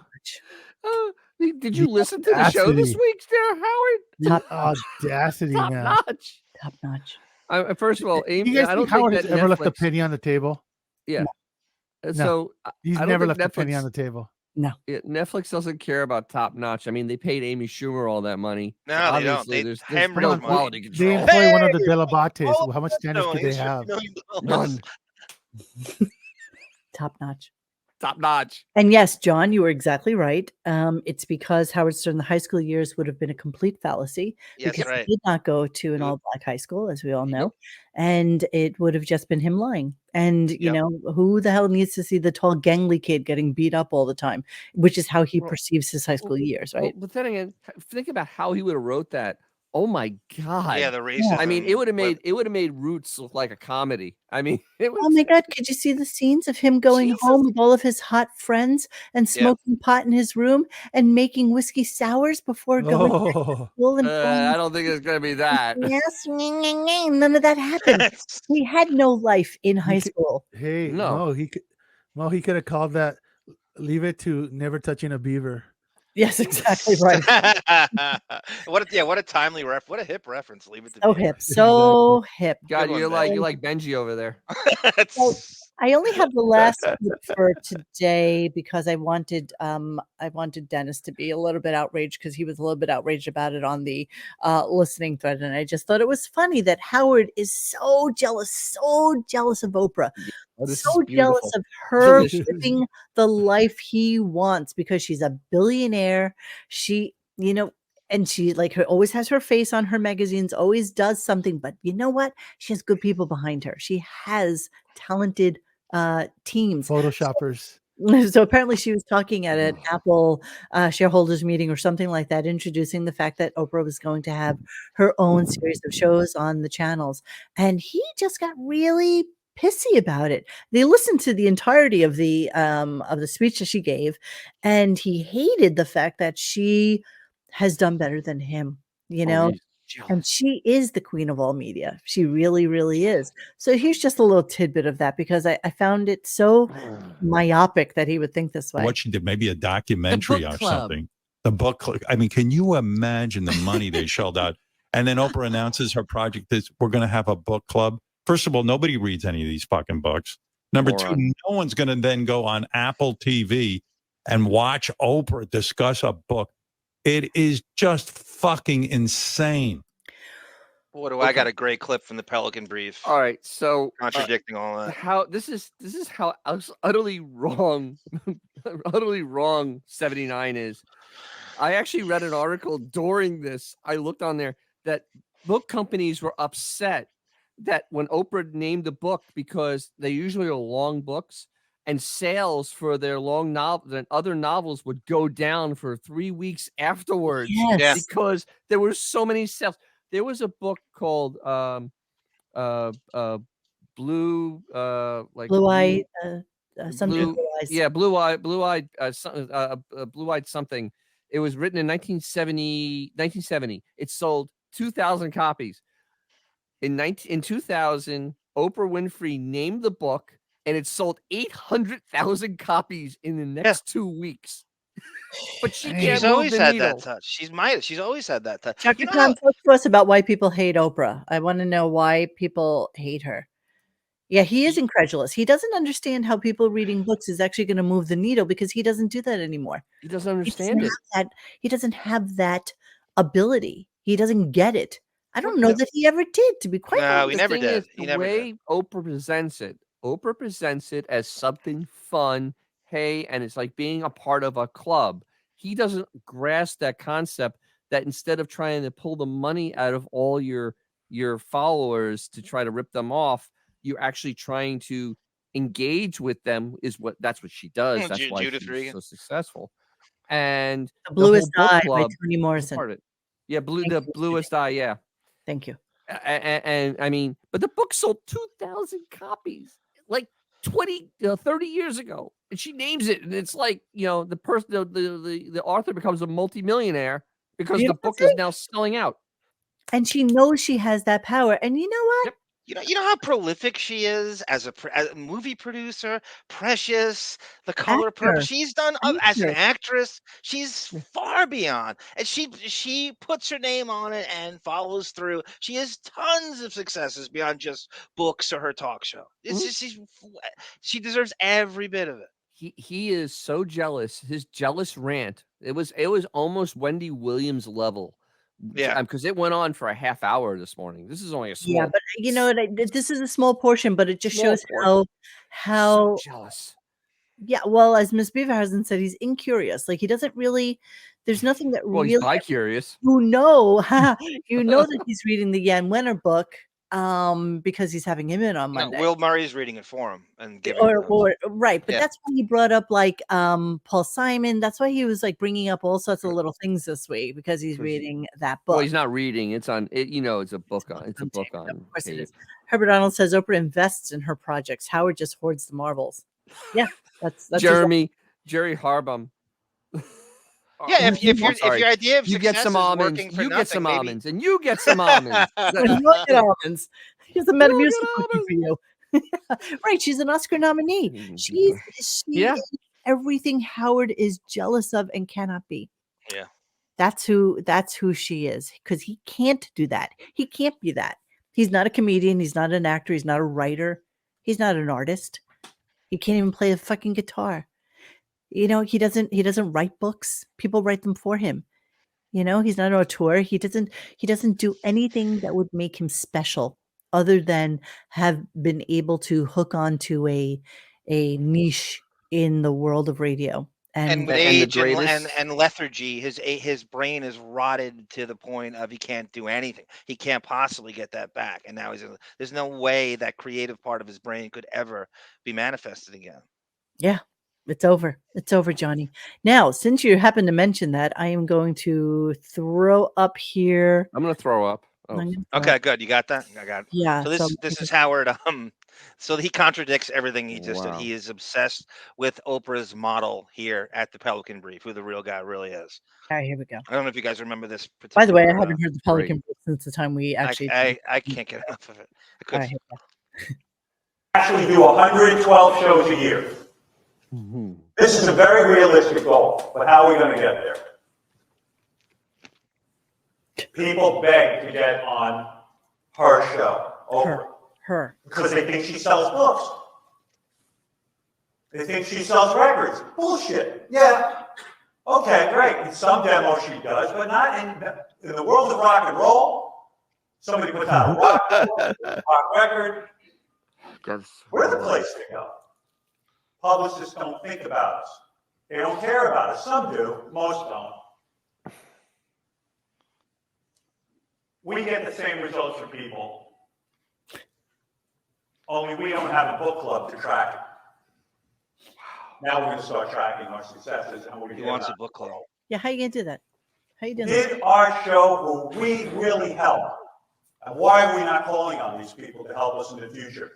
Did you listen to the show this audacity. week, there, Howard? Audacity, Top man. notch. Top notch. First of all, Do Amy, you guys I don't think Howard think has that ever left a Netflix- penny on the table? Yeah. No. So He's I don't never think left a penny Netflix- on the table. No. Yeah, Netflix doesn't care about top notch. I mean, they paid Amy Schumer all that money. No, they don't. Obviously, They there's hemorrhage no money. quality They control. employ one of the Hey! Delabates. Oh, How much standards do they have? None. Top notch. top notch. And yes, John, you were exactly right. It's because Howard Stern, the high school years would have been a complete fallacy Yes, because right. he did not go to an all-black high school, as we all know, and it would have just been him lying. And, you know, who the hell needs to see the tall, gangly kid getting beat up all the time, which is how he perceives his high school years, right? But then again, think about how he would have wrote that. Oh my God. Yeah, the racism. I mean, it would have made Roots look like a comedy. I mean, it was. Oh my God, could you see the scenes of him going home with all of his hot friends and smoking pot in his room and making whiskey sours before going back to school and I don't think it's going to be that. Yes, none of that happened. He had no life in high school. Hey, No. he could have called that "Leave It to Never Touching a Beaver." Yes, exactly right. What a timely what a hip reference. Leave it to So Beaver. hip, so hip. God, Good you're one, like Benji over there. So I only have the last clip for today because I wanted Dennis to be a little bit outraged because he was a little bit outraged about it on the listening thread, and I just thought it was funny that Howard is so jealous of Oprah, so jealous of her living the life he wants because she's a billionaire. She, you know. And she always has her face on her magazines, always does something. But you know what? She has good people behind her. She has talented teams. Photoshoppers. So apparently she was talking at an Apple shareholders meeting or something like that, introducing the fact that Oprah was going to have her own series of shows on the channels. And he just got really pissy about it. They listened to the entirety of the speech that she gave, and he hated the fact that she has done better than him, you know? And she is the queen of all media. She really, really is. So here's just a little tidbit of that because I found it so myopic that he would think this way. What she did, maybe a documentary or something. The book club. I mean, can you imagine the money they shelled out? And then Oprah announces her project is we're going to have a book club. First of all, nobody reads any of these fucking books. Number two, no one's going to then go on Apple TV and watch Oprah discuss a book. It is just fucking insane. What do I got a great clip from the Pelican Brief? All right, so contradicting all that. How this is how utterly wrong 79 is. I actually read an article during this. I looked on there that book companies were upset that when Oprah named the book because they usually are long books and sales for their long novels and other novels would go down for 3 weeks afterwards because there were so many sales. There was a book called Blue Blue-eyed something. Blue-eyed something. It was written in 1970. It sold 2,000 copies. In 2000, Oprah Winfrey named the book, and it sold 800,000 copies in the next 2 weeks. But she's always had that touch. She's always had that touch. Dr. Tom, talk to us about why people hate Oprah. I want to know why people hate her. Yeah, he is incredulous. He doesn't understand how people reading books is actually going to move the needle because he doesn't do that anymore. He doesn't understand it. He doesn't have that ability. He doesn't get it. I don't know that he ever did, to be quite honest. No, he never did. The way Oprah presents it as something fun. Hey, and it's like being a part of a club. He doesn't grasp that concept that instead of trying to pull the money out of all your followers to try to rip them off, you're actually trying to engage with them. That's what she does. That's why she's so successful. And The Bluest Eye by Toni Morrison. Part of it. Yeah, the Bluest Eye. Yeah. Thank you. And I mean, but the book sold 2,000 copies like 30 years ago, and she names it, and it's like, you know, the person, the author becomes a multimillionaire because the book is now selling out, and she knows she has that power. And you know what? You know how prolific she is as a movie producer, Precious, The Color Purple. She's done as an actress. She's far beyond, and she puts her name on it and follows through. She has tons of successes beyond just books or her talk show. It's just, she deserves every bit of it. He is so jealous. His jealous rant. It was almost Wendy Williams level. Yeah, because it went on for a half hour this morning. This is only a small. Yeah, but you know, this is a small portion, but it just shows how so jealous. Yeah, well, as Miss Beaverhausen said, he's incurious. Like he doesn't really. There's nothing that Well, really. he's bi-curious. You know that he's reading the Jan Wenner book because he's having him in on No, Monday. Will Murray's reading it for him and giving him notes. Or right, but Yeah. that's why he brought up like Paul Simon. That's why he was like bringing up all sorts of little things this week because he's reading that book. Well, he's not reading. It's on. It's a book on. It's a book on. Of course it is. Herbert Arnold says Oprah invests in her projects. Howard just hoards the marbles. Yeah, that's Jerry Harbum. Yeah, if your idea of you get success some is almonds, working for you nothing, get some maybe- almonds, and you get some almonds. You get almonds. Here's a Metamucil cookie for you. Right, she's an Oscar nominee. She is everything Howard is jealous of and cannot be. Yeah. That's who she is, because he can't do that. He can't be that. He's not a comedian. He's not an actor. He's not a writer. He's not an artist. He can't even play the fucking guitar. You know, he doesn't write books. People write them for him. You know, he's not an auteur. He doesn't do anything that would make him special other than have been able to hook onto a niche in the world of radio. And with age and lethargy, his brain is rotted to the point of he can't do anything. He can't possibly get that back. And now there's no way that creative part of his brain could ever be manifested again. Yeah, it's over. It's over, Johnny. Now, since you happen to mention that, I am going to throw up here. I'm going to throw up. Oh. Okay, good. You got that? I got it. Yeah. So this is Howard. So he contradicts everything he just did. He is obsessed with Oprah's model here at the Pelican Brief, who the real guy really is. All right, here we go. I don't know if you guys remember this. By the way, I haven't heard the Pelican Brief since the time we actually. I can't get enough of it. All right, actually do 112 shows a year. This is a very realistic goal, but how are we going to get there? People beg to get on her show, Oprah. Her. Because they think she sells books. They think she sells records. Bullshit. Yeah. Okay, great. In some demos she does, but not in the world of rock and roll. Somebody puts out a rock record. We're the place to go. Publicists don't think about us. They don't care about us. Some do. Most don't. We get the same results from people. Only we don't have a book club to track it. Now we're going to start tracking our successes, and we're going to. He wants a book club. Yeah, how you going to do that? How you doing? Did our show who we really help? And why are we not calling on these people to help us in the future?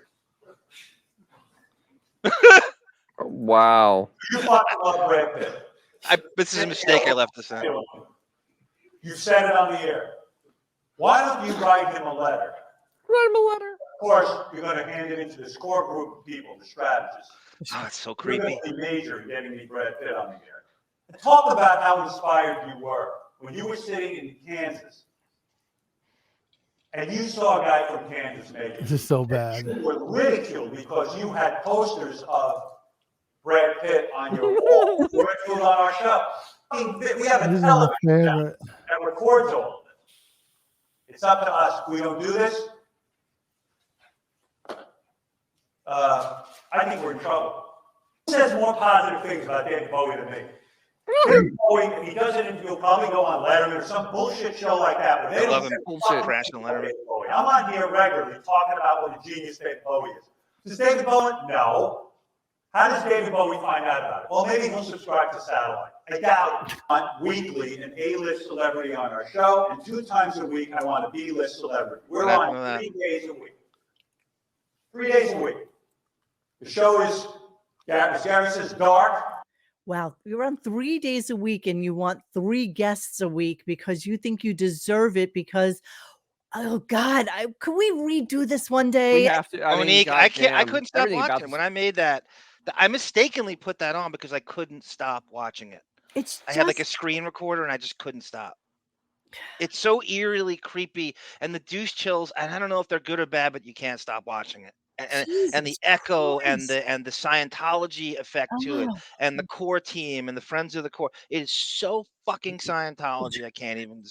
Wow. You fucking love Brad Pitt. This is a mistake I left this in. You said it on the air. Why don't you write him a letter? Write him a letter. Of course, you're going to hand it into the score group of people, the strategists. Oh, it's so You're creepy. going to be major in getting me Brad Pitt on the air. And talk about how inspired you were when you were sitting in Kansas and you saw a guy from Kansas make it. This is so bad. You were ridiculed because you had posters of Brad Pitt on your wall. You went through it on our show. I mean, we have a television channel that records all of this. It's up to us. If we don't do this, I think we're in trouble. Who says more positive things about David Bowie than me? David Bowie, if he does an interview, he'll probably go on Letterman or some bullshit show like that. Where they I love don't him. bullshit Crashing on Letterman. I'm on here regularly talking about what a genius David Bowie is. Does David Bowie? No. How does David Bowie find out about it? Well, maybe he'll subscribe to Satellite. I doubt it. I want weekly an A-list celebrity on our show, and 2 times a week I want a B-list celebrity. We're on 3 days a week. 3 days a week. The show is, as Gary says, dark. Wow, you're on 3 days a week and you want 3 guests a week because you think you deserve it because, oh God, could we redo this one day? We have to. Monique, I couldn't stop watching. When I made that, I mistakenly put that on because I couldn't stop watching it. I had like a screen recorder and I just couldn't stop. It's so eerily creepy, and the douche chills, and I don't know if they're good or bad, but you can't stop watching it. And the echo and the Scientology effect to it, and the core team and the friends of the core. It is so fucking Scientology. I can't even.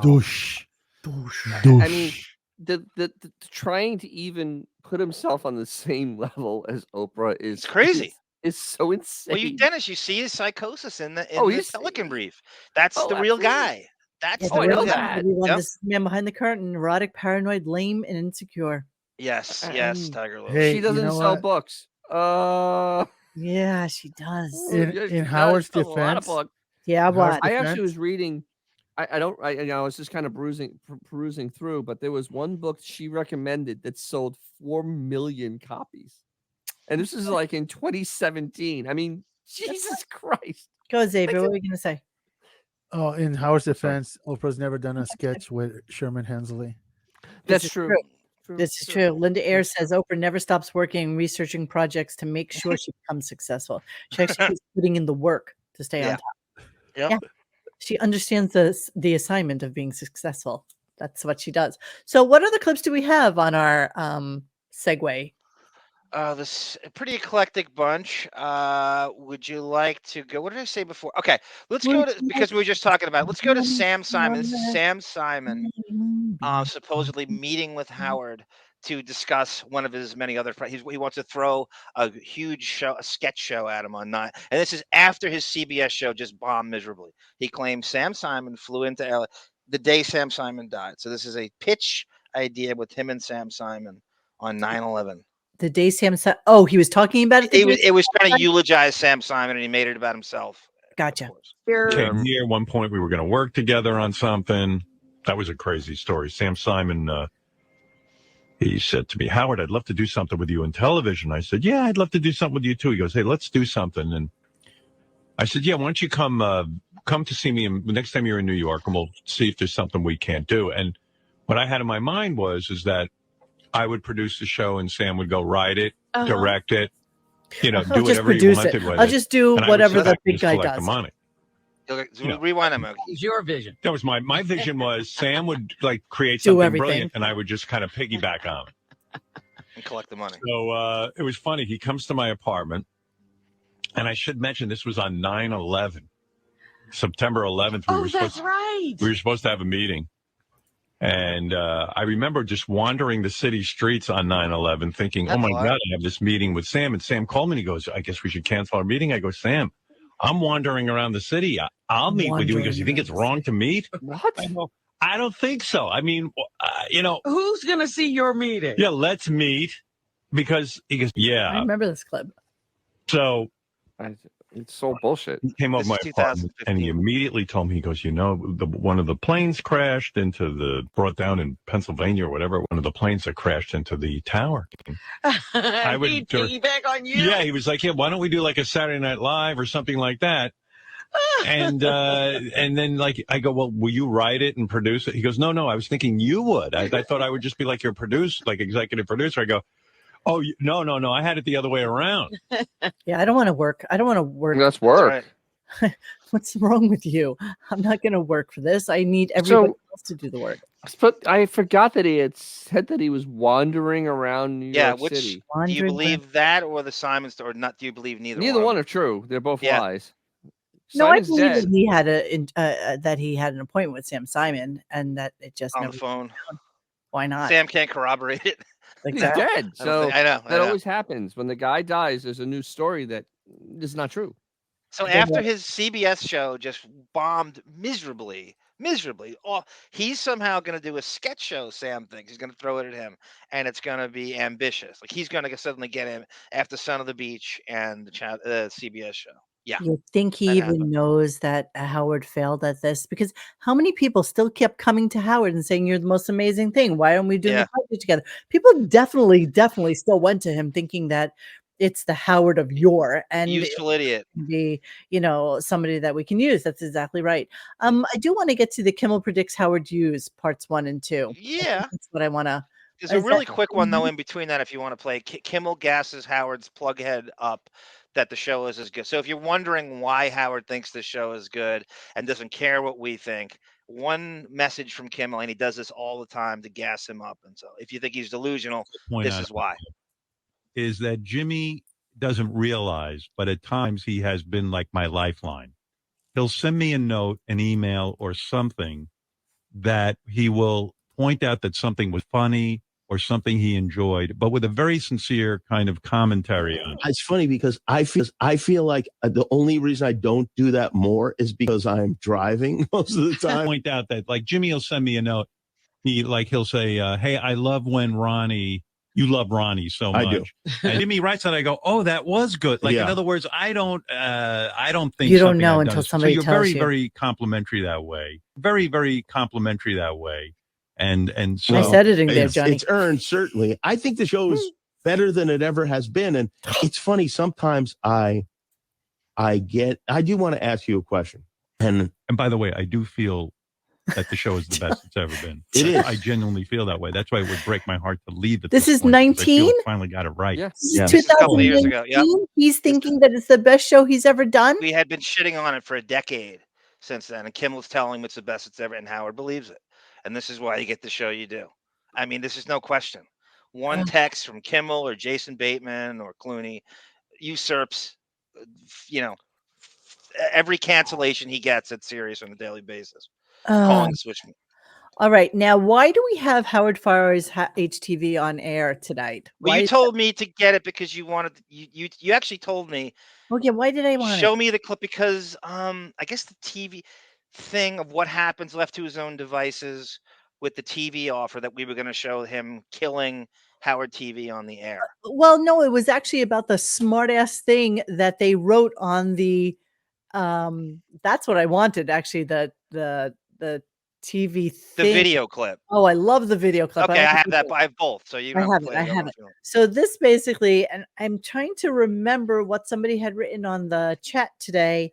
Douche. I mean, the trying to even put himself on the same level as Oprah is It's crazy. Is so insane. Well, Dennis, you see his psychosis in the Pelican Brief. That's Oh, the real absolutely. guy. That's Yeah, the real guy. guy. Everyone, Yep. this is the man behind the curtain, neurotic, paranoid, lame, and insecure. Yes, And Tiger Lily. Hey, she doesn't you know sell what? books. Yeah, she does. In Howard's sells a lot of defense, books. Yeah, what? I actually was reading. I was just kind of perusing through, but there was one book she recommended that sold 4 million copies, and this is like in 2017. I mean, Jesus Christ! Go, Xavier. What were you gonna say? Oh, in Howard's defense, Oprah's never done a sketch with Sherman Hensley. That's true. This is true. Linda Ayre says Oprah never stops working, researching projects to make sure she becomes successful. She actually keeps putting in the work to stay on top. Yep. Yeah. She understands the assignment of being successful. That's what she does. So what other clips do we have on our segue? This pretty eclectic bunch. Would you like to go? What did I say before? Okay, let's go to, because we were just talking about it. Let's go to Sam Simon. This is Sam Simon supposedly meeting with Howard to discuss one of his many other friends. He wants to throw a huge show, a sketch show at him on 9. And this is after his CBS show just bombed miserably. He claims Sam Simon flew into LA the day Sam Simon died. So this is a pitch idea with him and Sam Simon on 9/11. The day Sam oh, he was talking about it. It was trying to eulogize Sam Simon, and he made it about himself. Gotcha. Came here at one point. We were going to work together on something. That was a crazy story. Sam Simon, he said to me, Howard, I'd love to do something with you in television. I said, yeah, I'd love to do something with you too. He goes, hey, let's do something. And I said, yeah, why don't you come to see me next time you're in New York, and we'll see if there's something we can't do. And what I had in my mind is that I would produce the show and Sam would go write it, direct it, do whatever he wanted with it. I'll just do whatever the big guy does. The money. Rewind him. It's your vision. That was my vision was Sam would create Do something everything. brilliant, and I would just kind of piggyback on it and collect the money. So it was funny. He comes to my apartment, and I should mention this was on 9/11, September 11th. We were supposed to have a meeting. And I remember just wandering the city streets on 9/11 thinking, oh, my God, I have this meeting with Sam. And Sam called me and he goes, I guess we should cancel our meeting. I go, Sam, I'm wandering around the city. I'll meet with you. He goes, you think it's wrong to meet? What? I go, I don't think so. I mean, Who's going to see your meeting? Yeah, let's meet. Because he goes, yeah. I remember this clip. So it's so bullshit. He came up my apartment and he immediately told me, he goes, one of the planes brought down in Pennsylvania or whatever, one of the planes that crashed into the tower. I would piggyback on you. Yeah, he was like, yeah, why don't we do like a Saturday Night Live or something like that? And then I go, well, will you write it and produce it? He goes, no, I was thinking you would. I thought I would just be like your producer, like executive producer. I go, oh, no, I had it the other way around. Yeah, I don't want to work. That's work. Right. What's wrong with you? I'm not going to work for this. I need everybody else to do the work. But I forgot that he had said that he was wandering around New York City. Do you believe that or the Simons, or not? Do you believe neither? Neither one are true. They're both lies. No, Simon's I believe dead. that he had an appointment with Sam Simon and that it just on never the phone. Why not? Sam can't corroborate it. He's dead. So I know. That always happens. When the guy dies, there's a new story that is not true. So after his CBS show just bombed miserably, he's somehow going to do a sketch show, Sam thinks. He's going to throw it at him, and it's going to be ambitious. Like he's going to suddenly get him after Son of the Beach and the CBS show. Yeah. You think he even knows that Howard failed at this? Because how many people still kept coming to Howard and saying, you're the most amazing thing. Why aren't we doing the project together? People definitely still went to him thinking that it's the Howard of yore and useful idiot. Be, somebody that we can use. That's exactly right. I do want to get to the Kimmel Predicts Howard Hughes parts 1 and 2. Yeah. That's what I want to. There's a really quick one though in between that if you want to play. Kimmel gasses Howard's plug head up that the show is as good. So if you're wondering why Howard thinks the show is good and doesn't care what we think, one message from Kimmel, and he does this all the time to gas him up. And so if you think he's delusional, this is why. Is that Jimmy doesn't realize, but at times he has been like my lifeline. He'll send me a note, an email, or something that he will point out that something was funny or something he enjoyed, but with a very sincere kind of commentary on it. It's funny because I feel like the only reason I don't do that more is because I'm driving most of the time. Point out that like Jimmy will send me a note. He'll say, "Hey, I love when you love Ronnie so much." I do. And Jimmy writes that. I go, "Oh, that was good." Like, in other words, I don't think you don't something know I've done until is- somebody so you're tells very, you. very complimentary that way. Very, very complimentary that way. And so Nice editing there, Johnny. It's earned, certainly. I think the show is better than it ever has been. And it's funny, sometimes I do want to ask you a question. And by the way, I do feel that the show is the best it's ever been. It is. I genuinely feel that way. That's why it would break my heart to leave at This is point, 'cause I feel 19? it finally got it right. Yeah. This This is is a couple of years ago. 2019. Yep. He's thinking that it's the best show he's ever done. We had been shitting on it for a decade since then, and Kimmel's telling him it's the best it's ever, and Howard believes it. And this is why you get the show you do. I mean, this is no question. One text from Kimmel or Jason Bateman or Clooney usurps, every cancellation he gets at Sirius on a daily basis. Calling the switchman. All right. Now, why do we have Howard Farr's HTV on air tonight? Well, you told me to get it because you wanted you actually told me. Okay, why did I want Show it? me the clip because I guess the TV thing of what happens left to his own devices with the TV offer that we were going to show him killing Howard TV on the air. Well, no, it was actually about the smart ass thing that they wrote on the that's what I wanted, actually, the TV thing. The video clip. Oh, I love the video clip. Okay, I have that. I have both. So you I don't have play it. I the other have one it. if you want. So this basically, and I'm trying to remember what somebody had written on the chat today.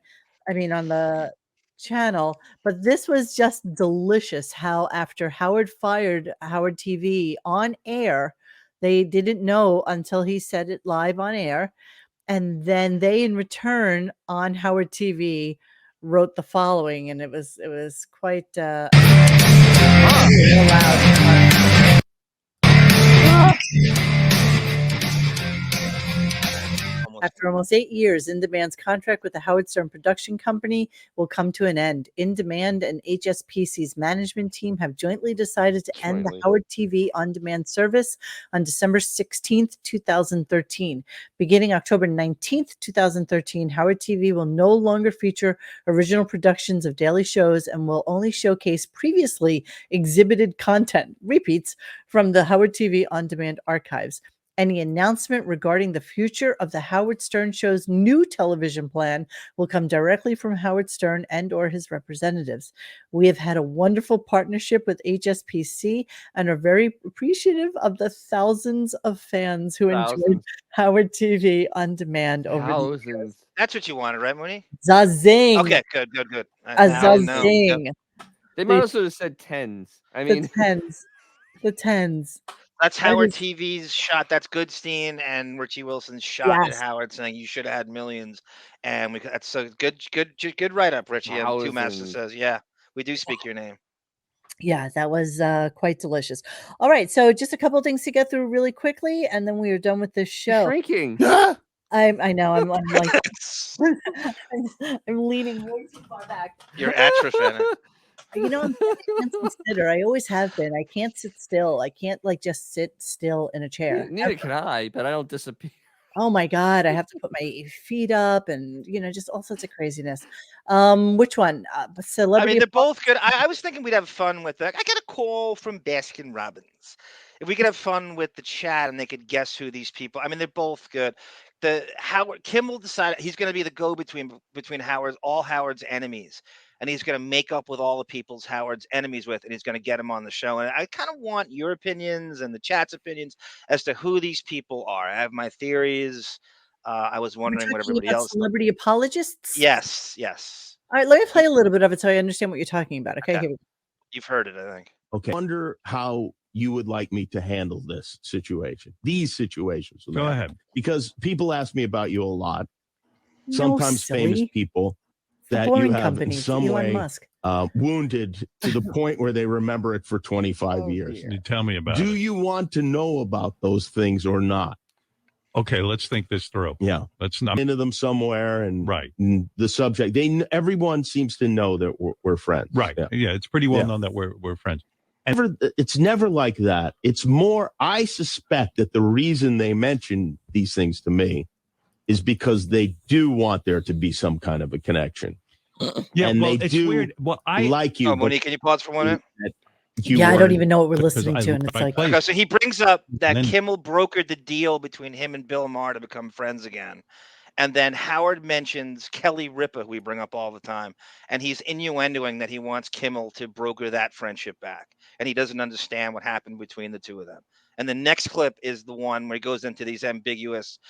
I mean, on the channel, but this was just delicious. How after Howard fired Howard TV on air, they didn't know until he said it live on air, and then they, in return, on Howard TV, wrote the following, and it was quite loud. After almost 8 years, In Demand's contract with the Howard Stern production company will come to an end. In Demand and HSPC's management team have jointly decided to end the Howard TV On Demand service on December 16th, 2013. Beginning October 19th, 2013, Howard TV will no longer feature original productions of daily shows and will only showcase previously exhibited content, repeats, from the Howard TV On Demand archives. Any announcement regarding the future of the Howard Stern Show's new television plan will come directly from Howard Stern and or his representatives. We have had a wonderful partnership with HSPC and are very appreciative of the thousands of fans who enjoyed Howard TV On Demand over the years. That's what you wanted, right, Mooney? Zazing. Okay, good. A Now I know. zazing. They might also have said tens. I mean, the tens. That's Howard TV's shot. That's Goodstein and Richie Wilson's shot at Howard, saying you should have had millions. And that's a good write up, Richie. And Two Master says, "Yeah, we do speak your name." Yeah, that was quite delicious. All right, so just a couple of things to get through really quickly, and then we are done with this show. Shrinking. I know. I'm like I'm leaning way too far back. You're atrophying. You know, I'm a handsome sitter. I always have been. I can't sit still. I can't just sit still in a chair. Neither can I, but I don't disappear. Oh my God, I have to put my feet up and, just all sorts of craziness. Which one? Celebrity. I mean, they're both good. I was thinking we'd have fun with that. I got a call from Baskin Robbins. If we could have fun with the chat and they could guess who these people. I mean, they're both good. Howard Kimmel decided he's going to be the go-between between all Howard's enemies. And he's going to make up with all the people's Howard's enemies with, and he's going to get them on the show. And I kind of want your opinions and the chat's opinions as to who these people are. I have my theories. I was wondering what everybody else. Celebrity apologists? Yes. All right, let me play a little bit of it so I understand what you're talking about. Okay. Here we go. You've heard it, I think. Okay. I wonder how you would like me to handle this situation, these situations. Go ahead. Because people ask me about you a lot. No, Sometimes silly. famous people that you have in some way wounded to the point where they remember it for 25 years. You tell me about it. Do you want to know about those things or not? Okay, let's think this through. Yeah. Let's not into them somewhere and right. And the subject. Everyone seems to know that we're friends. Right. Yeah, it's pretty well known that we're friends. It's never like that. It's more, I suspect that the reason they mention these things to me is because they do want there to be some kind of a connection. Yeah, and well, they it's do weird. Well, I like you. Oh, Monique, can you pause for 1 minute? Yeah, I don't even know what we're listening to, and it's like, Okay, so he brings up that then- Kimmel brokered the deal between him and Bill Maher to become friends again. And then Howard mentions Kelly Ripa, who we bring up all the time, and he's innuendoing that he wants Kimmel to broker that friendship back, and he doesn't understand what happened between the two of them. And the next clip is the one where he goes into these ambiguous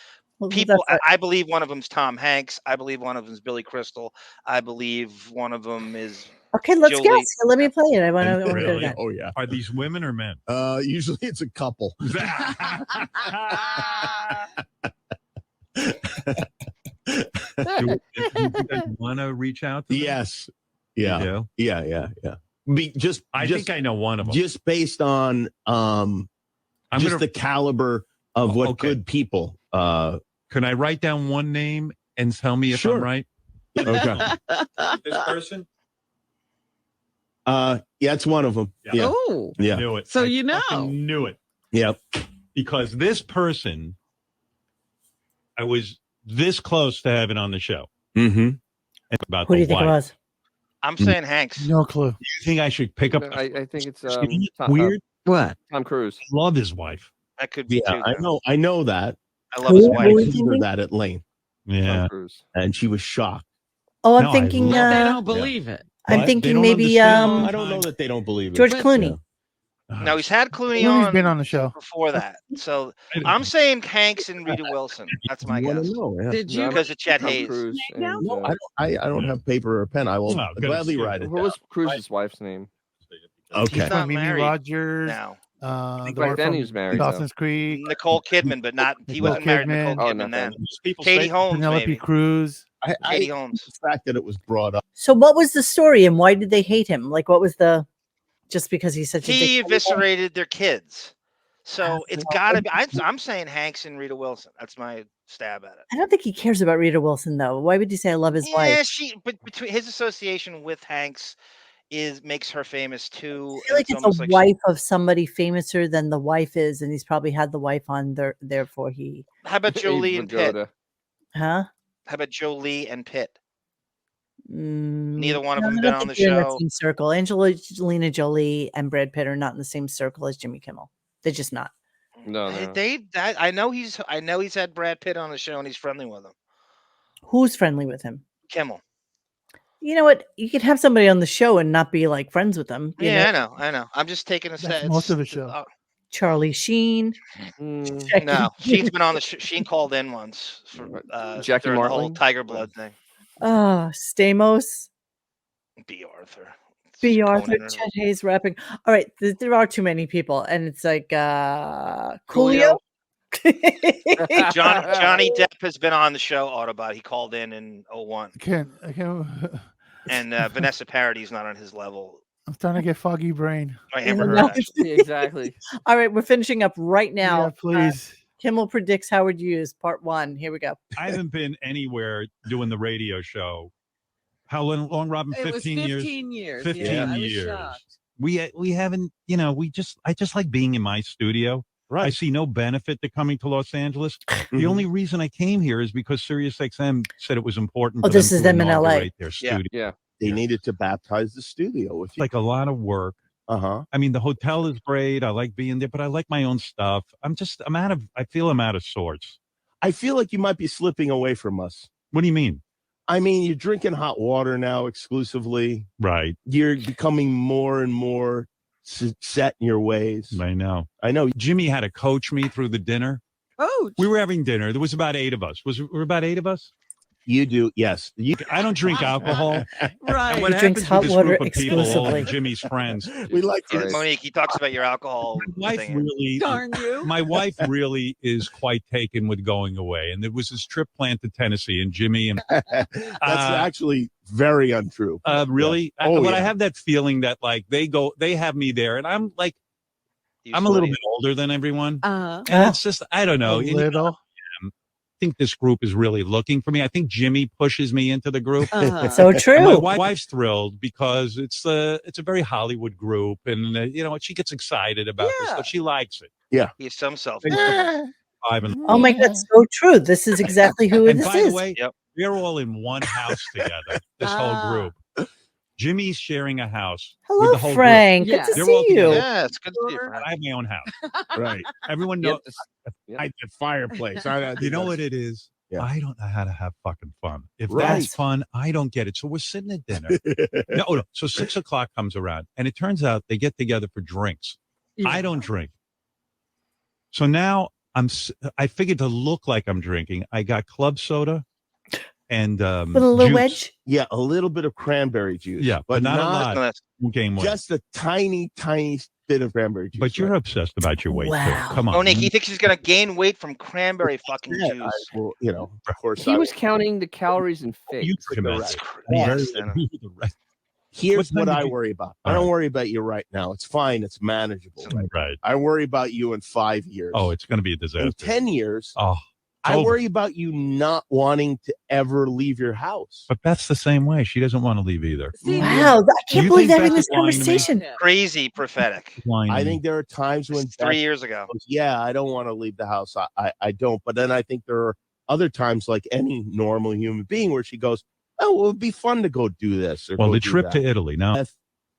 people. I believe one of them's Tom Hanks. I believe one of them's Billy Crystal. I believe one of them is okay, let's Jolie. guess. Let me play it. I want to Really? go that. Oh yeah. Are these women or men? Usually it's a couple. Do you guys want to reach out to them? Yes. You Yeah. do? Yeah. I think I know one of them. Just based on the caliber of what okay. good people. Can I write down one name and tell me if Sure. I'm right? Okay. This person? Yeah, it's one of them. Yeah. Oh, Yeah. Knew it. so I you know. fucking knew it. Yep. Because this person, I was this close to having on the show. Mm-hmm. About Who do you the think it wife. was? I'm saying Hanks. No clue. Do you think I should pick up? I think it's weird. What? Tom Cruise. I love his wife. That could be Yeah, too. I know that. I love his Who? wife. Who? I told her that at Lane, Yeah. Tom Cruise. and she was shocked. Oh, I'm No, I thinking. love They don't believe it. I'm What? They thinking don't maybe understand. I don't know that they don't believe it. George But- Clooney. No, he's had Clooney Clooney's on been on the show. before that. So I don't I'm know. saying Hanks and Rita Wilson. That's my You wanna guess. know, yeah. Did you? Because of Chet Tom Hayes. Cruise. now? And, No, I don't have paper or a pen. I will No, good gladly excuse. write it Who down. was Cruise's wife's name? Okay. He's not Mimi married Rogers. now. The Back one then from he was married. Dawson's Creek. Nicole Kidman, but not. He Nicole wasn't married to Nicole Kidman. Oh, Kidman then. People Katie say- Holmes, Penelope maybe. Cruz. Katie The Holmes. fact that it was brought up. So, what was the story, and why did they hate him? Like, what was the? Just because he's such a He dick. eviscerated their kids. So it's got to be. I'm saying Hanks and Rita Wilson. That's my stab at it. I don't think he cares about Rita Wilson, though. Why would you say I love his Yeah, wife? but between his association with Hanks makes her famous too. I feel like it's almost a like wife of somebody famouser than the wife is, and he's probably had the wife on there. Therefore, he. How about Jolie and Pitt? Vigoda. Huh? How about Jolie and Pitt? Mm, Neither one of no, them I been don't on the think they're in that show. same circle. Angelina Jolie and Brad Pitt are not in the same circle as Jimmy Kimmel. They're just not. No, no. I know he's had Brad Pitt on the show and he's friendly with him. Who's friendly with him? Kimmel. You know what? You could have somebody on the show and not be like friends with them. You Yeah, know? I know. I'm just taking a That's set. most of the show. Charlie Sheen. No, Sheen's been on the. Sheen called in once for Jackie during the whole Martling? Tiger Blood thing. Stamos. B. Arthur. B. Arthur. Conan or- Chet Hayes rapping. All right, there are too many people, and it's like Coolio. Johnny Depp has been on the show Autobot. He called in 01. I can't. And Vanessa Parody's not on his level. I'm starting to get foggy brain. Or Amber No. Heard. Exactly. All right, we're finishing up right now. Yeah, please. Kimmel predicts Howard Hughes, part 1. Here we go. I haven't been anywhere doing the radio show. How long, Robin? It was 15 years. 15 years. 15 yeah, I was years. shocked. We haven't. I just like being in my studio. Right. I see no benefit to coming to Los Angeles. Mm-hmm. The only reason I came here is because SiriusXM said it was important. Oh, for this them is to them in LA. inaugurate their Yeah. studio. Yeah. They needed to baptize the studio with It's you. like a lot of work. Uh-huh. I mean, the hotel is great. I like being there, but I like my own stuff. I feel I'm out of sorts. I feel like you might be slipping away from us. What do you mean? I mean, you're drinking hot water now exclusively. Right. You're becoming more and more set in your ways. I know. I know. Jimmy had to coach me through the dinner. Oh, We were having dinner. There was about 8 of us. Were about 8 of us? You do. Yes. I don't drink alcohol. right. And what He drinks happens hot with this water group of people, all exclusively. of Jimmy's friends, We like Yeah, to. Monique, he talks about your alcohol. my wife thing. really, Darn you. my wife really is quite taken with going away. And there was this trip planned to Tennessee, and Jimmy and That's actually very untrue. really, Yeah. Oh, but yeah. I have that feeling that like they have me there, and I'm like, I'm a little bit older than everyone, Uh-huh. and it's just I don't know. A little. think this group is really looking for me. I think Jimmy pushes me into the group. So true. And my wife's thrilled because it's a very Hollywood group, and she gets excited about this, so she likes it. Yeah, he's some self. Oh my God, so true. This is exactly who And this by is. the way, we're all in one house together. This whole group. Jimmy's sharing a house with Hello, the whole Frank. group. Good to They're see all together. you. Yeah, it's good to see you, Frank. I have my own house. right. Everyone knows. The fireplace. You know what it is? Yeah. I don't know how to have fucking fun. If Right. that's fun, I don't get it. So we're sitting at dinner. No. So 6 o'clock comes around, and it turns out they get together for drinks. I don't drink. So now I figured to look like I'm drinking. I got club soda and With a little juice. wedge. Yeah, a little bit of cranberry juice. Yeah, but not a lot. You gain weight. Just a tiny bit of cranberry juice. But you're obsessed about your weight Wow. too. Come on. Monique, he thinks he's gonna gain weight from cranberry fucking Yeah, juice. of course. He was counting the calories in figs. You could imagine. That's Yes. crazy. Here's What what time I did you- worry about. All I don't right. worry about you right now. It's fine. It's manageable. Right. I worry about you in 5 years. Oh, it's going to be a disaster. In 10 years, Oh, I over. worry about you not wanting to ever leave your house. But Beth's the same way. She doesn't want to leave either. Wow, I can't You believe think that in Beth this is lying to me? conversation. Crazy prophetic. Lying to I me. think there are times when It's 3 years ago. goes, yeah, I don't want to leave the house. I don't. But then I think there are other times, like any normal human being, where she goes, oh, well, it'd be fun to go do this. Or Well, go the do trip that. to Italy. Now, Beth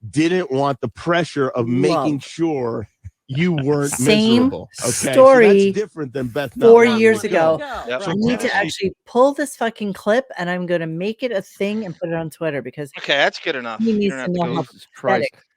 didn't want the pressure of making Love. sure you weren't Same miserable. Okay, story so that's different than Beth. not 4 wanting years to go. ago. Yep. I need to actually pull this fucking clip and I'm going to make it a thing and put it on Twitter because Okay, that's good enough. he You needs don't to have to know go. how Jesus Christ. pathetic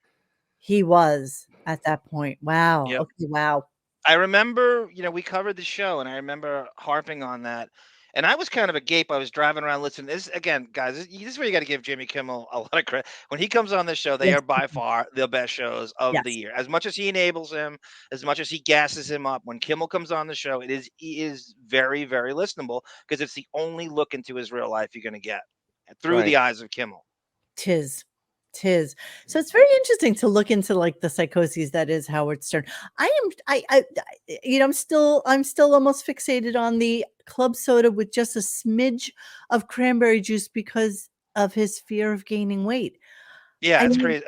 he was at that point. Wow. Yep. Okay, wow. I remember, we covered the show, and I remember harping on that. And I was kind of a gape. I was driving around listening. This again, guys. This is where you got to give Jimmy Kimmel a lot of credit. When he comes on this show, they Yes. are by far the best shows of the Yes. year. As much as he enables him, as much as he gasses him up, when Kimmel comes on the show, he is very, very listenable because it's the only look into his real life you're going to get through the eyes of Kimmel. Tis. So it's very interesting to look into like the psychoses that is Howard Stern. I'm still almost fixated on the club soda with just a smidge of cranberry juice because of his fear of gaining weight. Yeah, I it's mean- crazy.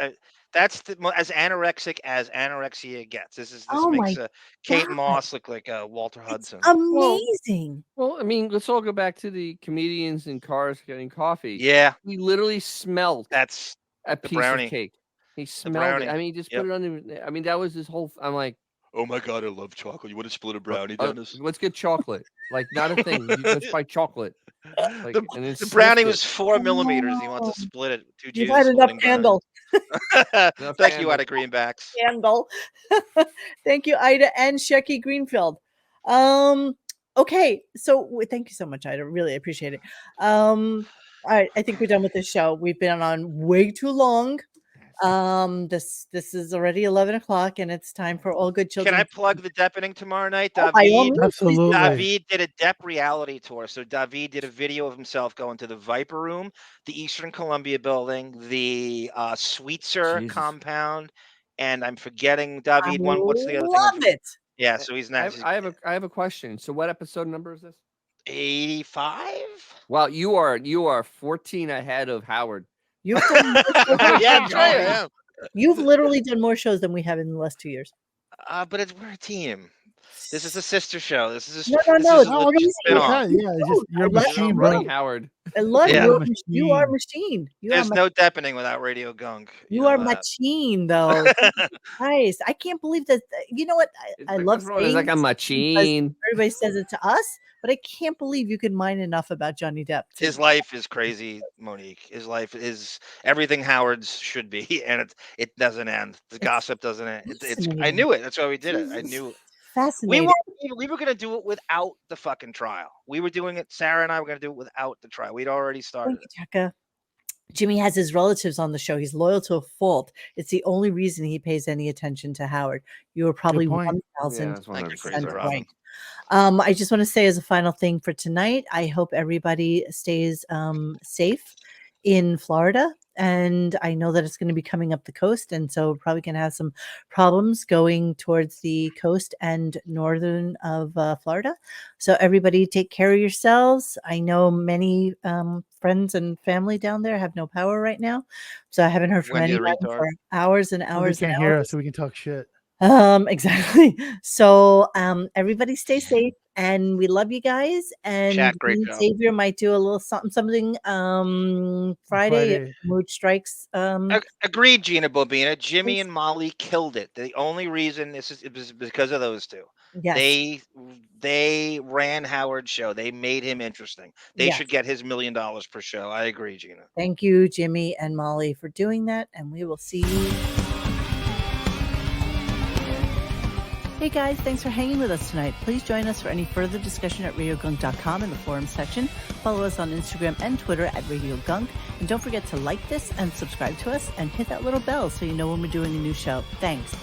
That's as anorexic as anorexia gets. This Oh makes my Kate God. Moss look like Walter Hudson. Amazing. Well, I mean, let's all go back to the comedians in cars getting coffee. Yeah, He literally smelled that's a the piece brownie. of cake. He smelled brownie. it. I mean, just put it on the. I mean, that was his whole. I'm like, Oh my God, I love chocolate. You want to split a brownie, let's get chocolate. Like, not a thing. Let's buy chocolate. Like, The and then brownie sniffed was it. 4 millimeters. He wants to split it. 2 You've Jews had enough splitting candle. brownies. Thank you, Ida Greenbacks. Candle. Thank you, Ida and Shecky Greenfield. Okay, so thank you so much, Ida. Really appreciate it. All right, I think we're done with this show. We've been on way too long. This is already 11 o'clock, and it's time for All Good Children. Can I plug the Deppening tomorrow night? Oh, by all means, please do. David did a Depp reality tour. So David did a video of himself going to the Viper Room, the Eastern Columbia building, the Sweetser compound, and I'm forgetting David. What's the other thing? Love it. Yeah, so he's not. I have a question. So, what episode number is this? 85. Wow, you are 14 ahead of Howard. You've done more shows than Yeah, that's right. I am. You've literally done more shows than we have in the last 2 years. But we're a team. This is a sister show. This is No. This is a No, legit it's spin-off. okay. Yeah, it's just you're a I love machine, Running bro. Howard. I love Yeah. you. You are a machine. There's no Deppening without Radio Gunk. You know are that. machine, though. Nice. I can't believe that. You know what? I love wrong? It's like saying a this because machine. everybody says it to us, but I can't believe you could mine enough about Johnny Depp. His life is crazy, Monique. His life is everything Howard's should be, and it doesn't end. The gossip doesn't end. I fascinating. knew it. That's why we did it. I knew it. Fascinating. We were going to do it without the fucking trial. We were doing it. Sarah and I were going to do it without the trial. We'd already started Thank you, Chaka. Jimmy has his relatives on the show. He's loyal to a fault. It's the only reason he pays any attention to Howard. You were probably point. 1,000% right. I just want to say as a final thing for tonight, I hope everybody stays safe in Florida and I know that it's going to be coming up the coast, and so we're probably going to have some problems going towards the coast and northern of Florida. So everybody take care of yourselves. I know many friends and family down there have no power right now, so I haven't heard from Wendy the anyone retard. for hours and Well, they hours and can't hear us, hours. so we can talk shit. Exactly. So everybody stay safe, and we love you guys. And Chat, great Dean job. Xavier might do a little something Friday if Mood strikes. Agreed, Gina Bobina. Jimmy and Molly killed it. The only reason it was because of those two. Yes. They ran Howard's show. They made him interesting. They Yes. should get his $1 million per show. I agree, Gina. Thank you, Jimmy and Molly, for doing that, and we will see you. Hey guys, thanks for hanging with us tonight. Please join us for any further discussion at RadioGunk.com in the forum section. Follow us on Instagram and Twitter at RadioGunk. And don't forget to like this and subscribe to us and hit that little bell so you know when we're doing a new show. Thanks.